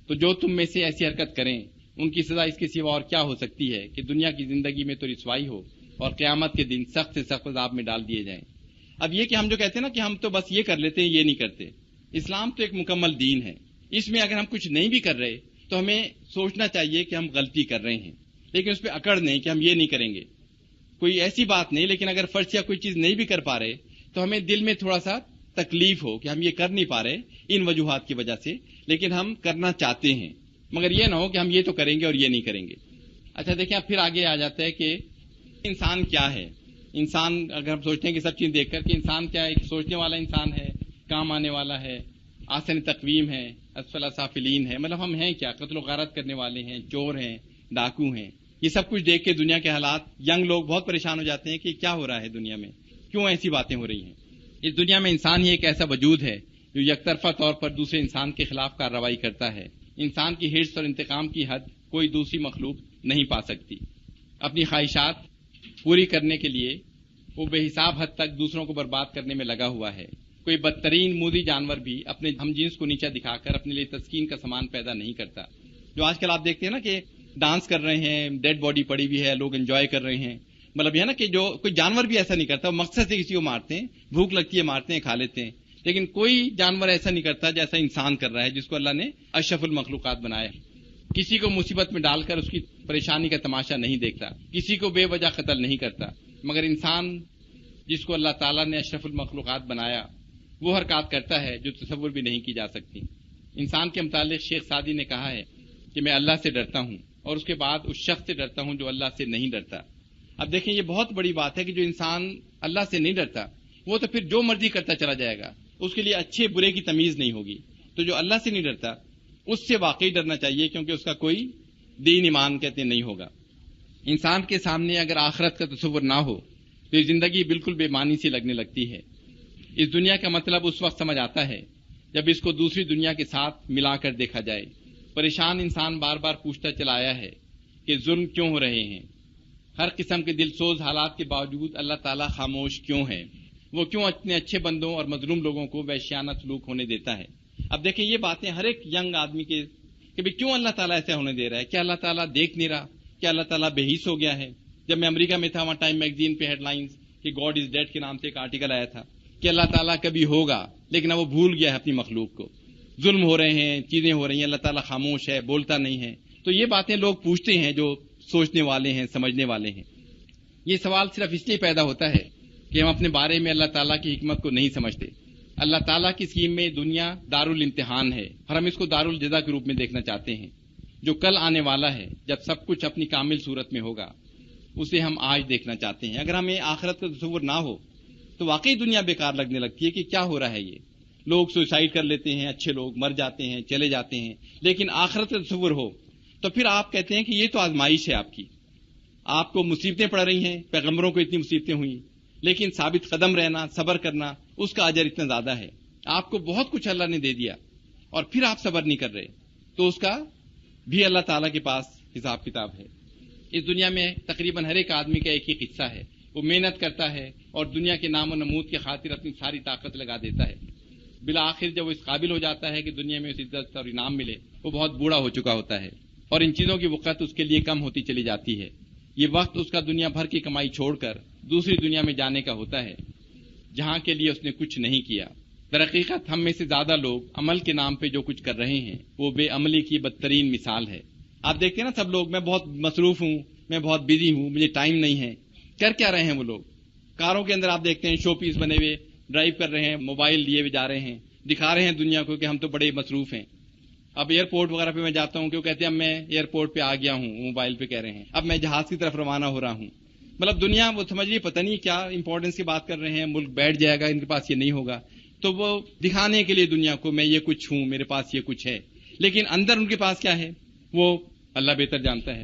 تو جو تم میں سے ایسی حرکت کریں ان کی سزا اس کے سوا اور کیا ہو سکتی ہے کہ دنیا کی زندگی میں تو رسوائی ہو اور قیامت کے دن سخت سے سخت عذاب میں ڈال دیے جائیں. اب یہ کہ ہم جو کہتے ہیں نا کہ ہم تو بس یہ کر لیتے ہیں، یہ نہیں کرتے. اسلام تو ایک مکمل دین ہے. اس میں اگر ہم کچھ نہیں بھی کر رہے تو ہمیں سوچنا چاہیے کہ ہم غلطی کر رہے ہیں، لیکن اس پہ اکڑ نہیں کہ ہم یہ نہیں کریں گے. کوئی ایسی بات نہیں، لیکن اگر فرض یا کوئی چیز نہیں بھی کر پا رہے تو ہمیں دل میں تھوڑا سا تکلیف ہو کہ ہم یہ کر نہیں پا رہے ان وجوہات کی وجہ سے، لیکن ہم کرنا چاہتے ہیں. مگر یہ نہ ہو کہ ہم یہ تو کریں گے اور یہ نہیں کریں گے. اچھا دیکھیں اب پھر آگے آ جاتا ہے کہ انسان کیا ہے. انسان اگر ہم سوچتے ہیں کہ سب چیز دیکھ کر کہ انسان کیا ہے، ایک سوچنے والا انسان ہے، کام آنے والا ہے، آسن تقویم ہے، اسفل سافلین ہے. مطلب ہم ہیں کیا؟ قتل و غارت کرنے والے ہیں، چور ہیں، ڈاکو ہیں. یہ سب کچھ دیکھ کے دنیا کے حالات، ینگ لوگ بہت پریشان ہو جاتے ہیں کہ کیا ہو رہا ہے دنیا میں، کیوں ایسی باتیں ہو رہی ہیں. اس دنیا میں انسان ہی ایک ایسا وجود ہے جو یک طرفہ طور پر دوسرے انسان کے خلاف کارروائی کرتا ہے. انسان کی حرص اور انتقام کی حد کوئی دوسری مخلوق نہیں پا سکتی. اپنی خواہشات پوری کرنے کے لیے وہ بے حساب حد تک دوسروں کو برباد کرنے میں لگا ہوا ہے. کوئی بدترین موذی جانور بھی اپنے ہم جنس کو نیچا دکھا کر اپنے لیے تسکین کا سامان پیدا نہیں کرتا. جو آج کل آپ دیکھتے ہیں نا کہ ڈانس کر رہے ہیں، ڈیڈ باڈی پڑی ہوئی ہے، لوگ انجوائے کر رہے ہیں. مطلب یہ نا کہ جو کوئی جانور بھی ایسا نہیں کرتا، مقصد سے کسی کو مارتے ہیں، بھوک لگتی ہے مارتے ہیں، کھا لیتے ہیں. لیکن کوئی جانور ایسا نہیں کرتا جیسا انسان کر رہا ہے، جس کو اللہ نے اشرف المخلوقات بنایا ہے. کسی کو مصیبت میں ڈال کر اس کی پریشانی کا تماشا نہیں دیکھتا، کسی کو بے وجہ قتل نہیں کرتا. مگر انسان جس کو اللہ تعالیٰ نے اشرف المخلوقات بنایا وہ حرکات کرتا ہے جو تصور بھی نہیں کی جا سکتی. انسان کے متعلق شیخ سعدی نے کہا ہے کہ میں اللہ سے ڈرتا ہوں اور اس کے بعد اس شخص سے ڈرتا ہوں جو اللہ سے نہیں ڈرتا. اب دیکھیں یہ بہت بڑی بات ہے کہ جو انسان اللہ سے نہیں ڈرتا وہ تو پھر جو مرضی کرتا چلا جائے گا، اس کے لیے اچھے برے کی تمیز نہیں ہوگی. تو جو اللہ سے نہیں ڈرتا اس سے واقعی ڈرنا چاہیے، کیونکہ اس کا کوئی دین ایمان کہتے نہیں ہوگا. انسان کے سامنے اگر آخرت کا تصور نہ ہو تو یہ زندگی بالکل بے معنی سی لگنے لگتی ہے. اس دنیا کا مطلب اس وقت سمجھ آتا ہے جب اس کو دوسری دنیا کے ساتھ ملا کر دیکھا جائے. پریشان انسان بار بار پوچھتا چلا آیا ہے کہ ظلم کیوں ہو رہے ہیں. ہر قسم کے دل سوز حالات کے باوجود اللہ تعالیٰ خاموش کیوں ہے؟ وہ کیوں اتنے اچھے بندوں اور مظلوم لوگوں کو وحشیانہ سلوک ہونے دیتا ہے؟ اب دیکھیں یہ باتیں ہر ایک ینگ آدمی کے کہ بھئی کیوں اللہ تعالیٰ ایسا ہونے دے رہا ہے؟ کیا اللہ تعالیٰ دیکھ نہیں رہا؟ کیا اللہ تعالیٰ بے حس ہو گیا ہے؟ جب میں امریکہ میں تھا وہاں ٹائم میگزین پہ ہیڈ لائنز کہ گاڈ از ڈیڈ کے نام سے ایک آرٹیکل آیا تھا کہ اللہ تعالیٰ کبھی ہوگا لیکن اب وہ بھول گیا ہے اپنی مخلوق کو. ظلم ہو رہے ہیں، چیزیں ہو رہی ہیں، اللہ تعالیٰ خاموش ہے، بولتا نہیں ہے. تو یہ باتیں لوگ پوچھتے ہیں جو سوچنے والے ہیں، سمجھنے والے ہیں. یہ سوال صرف اس لیے پیدا ہوتا ہے کہ ہم اپنے بارے میں اللہ تعالیٰ کی حکمت کو نہیں سمجھتے. اللہ تعالیٰ کی اسکیم میں دنیا دارالامتحان ہے اور ہم اس کو دارالجزا کے روپ میں دیکھنا چاہتے ہیں. جو کل آنے والا ہے جب سب کچھ اپنی کامل صورت میں ہوگا اسے ہم آج دیکھنا چاہتے ہیں. اگر ہمیں آخرت کا تصور نہ ہو تو واقعی دنیا بیکار لگنے لگتی ہے کہ کیا ہو رہا ہے. یہ لوگ سوسائڈ کر لیتے ہیں, اچھے لوگ مر جاتے ہیں, چلے جاتے ہیں. لیکن آخرت کا تصور ہو تو پھر آپ کہتے ہیں کہ یہ تو آزمائش ہے آپ کی, آپ کو مصیبتیں پڑ رہی ہیں, پیغمبروں کو اتنی مصیبتیں ہوئیں, لیکن ثابت قدم رہنا, صبر کرنا, اس کا اجر اتنا زیادہ ہے. آپ کو بہت کچھ اللہ نے دے دیا اور پھر آپ صبر نہیں کر رہے, تو اس کا بھی اللہ تعالیٰ کے پاس حساب کتاب ہے. اس دنیا میں تقریباً ہر ایک آدمی کا ایک ہی قصہ ہے. وہ محنت کرتا ہے اور دنیا کے نام و نمود کی خاطر اپنی ساری طاقت لگا دیتا ہے. بالآخر جب وہ اس قابل ہو جاتا ہے کہ دنیا میں اس عزت اور انعام ملے, وہ بہت بوڑھا ہو چکا ہوتا ہے اور ان چیزوں کی وقت اس کے لیے کم ہوتی چلی جاتی ہے. یہ وقت اس کا دنیا بھر کی کمائی چھوڑ کر دوسری دنیا میں جانے کا ہوتا ہے جہاں کے لیے اس نے کچھ نہیں کیا. در حقیقت ہم میں سے زیادہ لوگ عمل کے نام پہ جو کچھ کر رہے ہیں وہ بے عملی کی بدترین مثال ہے. آپ دیکھتے ہیں نا, سب لوگ میں بہت مصروف ہوں, میں بہت بزی ہوں, مجھے ٹائم نہیں ہے. کر کیا رہے ہیں وہ لوگ؟ کاروں کے اندر آپ دیکھتے ہیں شو پیس بنے ہوئے ڈرائیو کر رہے ہیں, موبائل لیے ہوئے جا رہے ہیں, دکھا رہے ہیں دنیا کو کہ ہم تو بڑے مصروف ہیں. اب ایئرپورٹ وغیرہ پہ میں جاتا ہوں کہ وہ کہتے ہیں اب میں ایئرپورٹ پہ آ گیا ہوں, موبائل پہ کہہ رہے ہیں اب میں جہاز کی طرف روانہ ہو رہا ہوں. مطلب دنیا وہ سمجھ رہی پتہ نہیں کیا امپورٹنس کی بات کر رہے ہیں, ملک بیٹھ جائے گا, ان کے پاس یہ نہیں ہوگا. تو وہ دکھانے کے لیے دنیا کو میں یہ کچھ ہوں, میرے پاس یہ کچھ ہے, لیکن اندر ان کے پاس کیا ہے وہ اللہ بہتر جانتا ہے.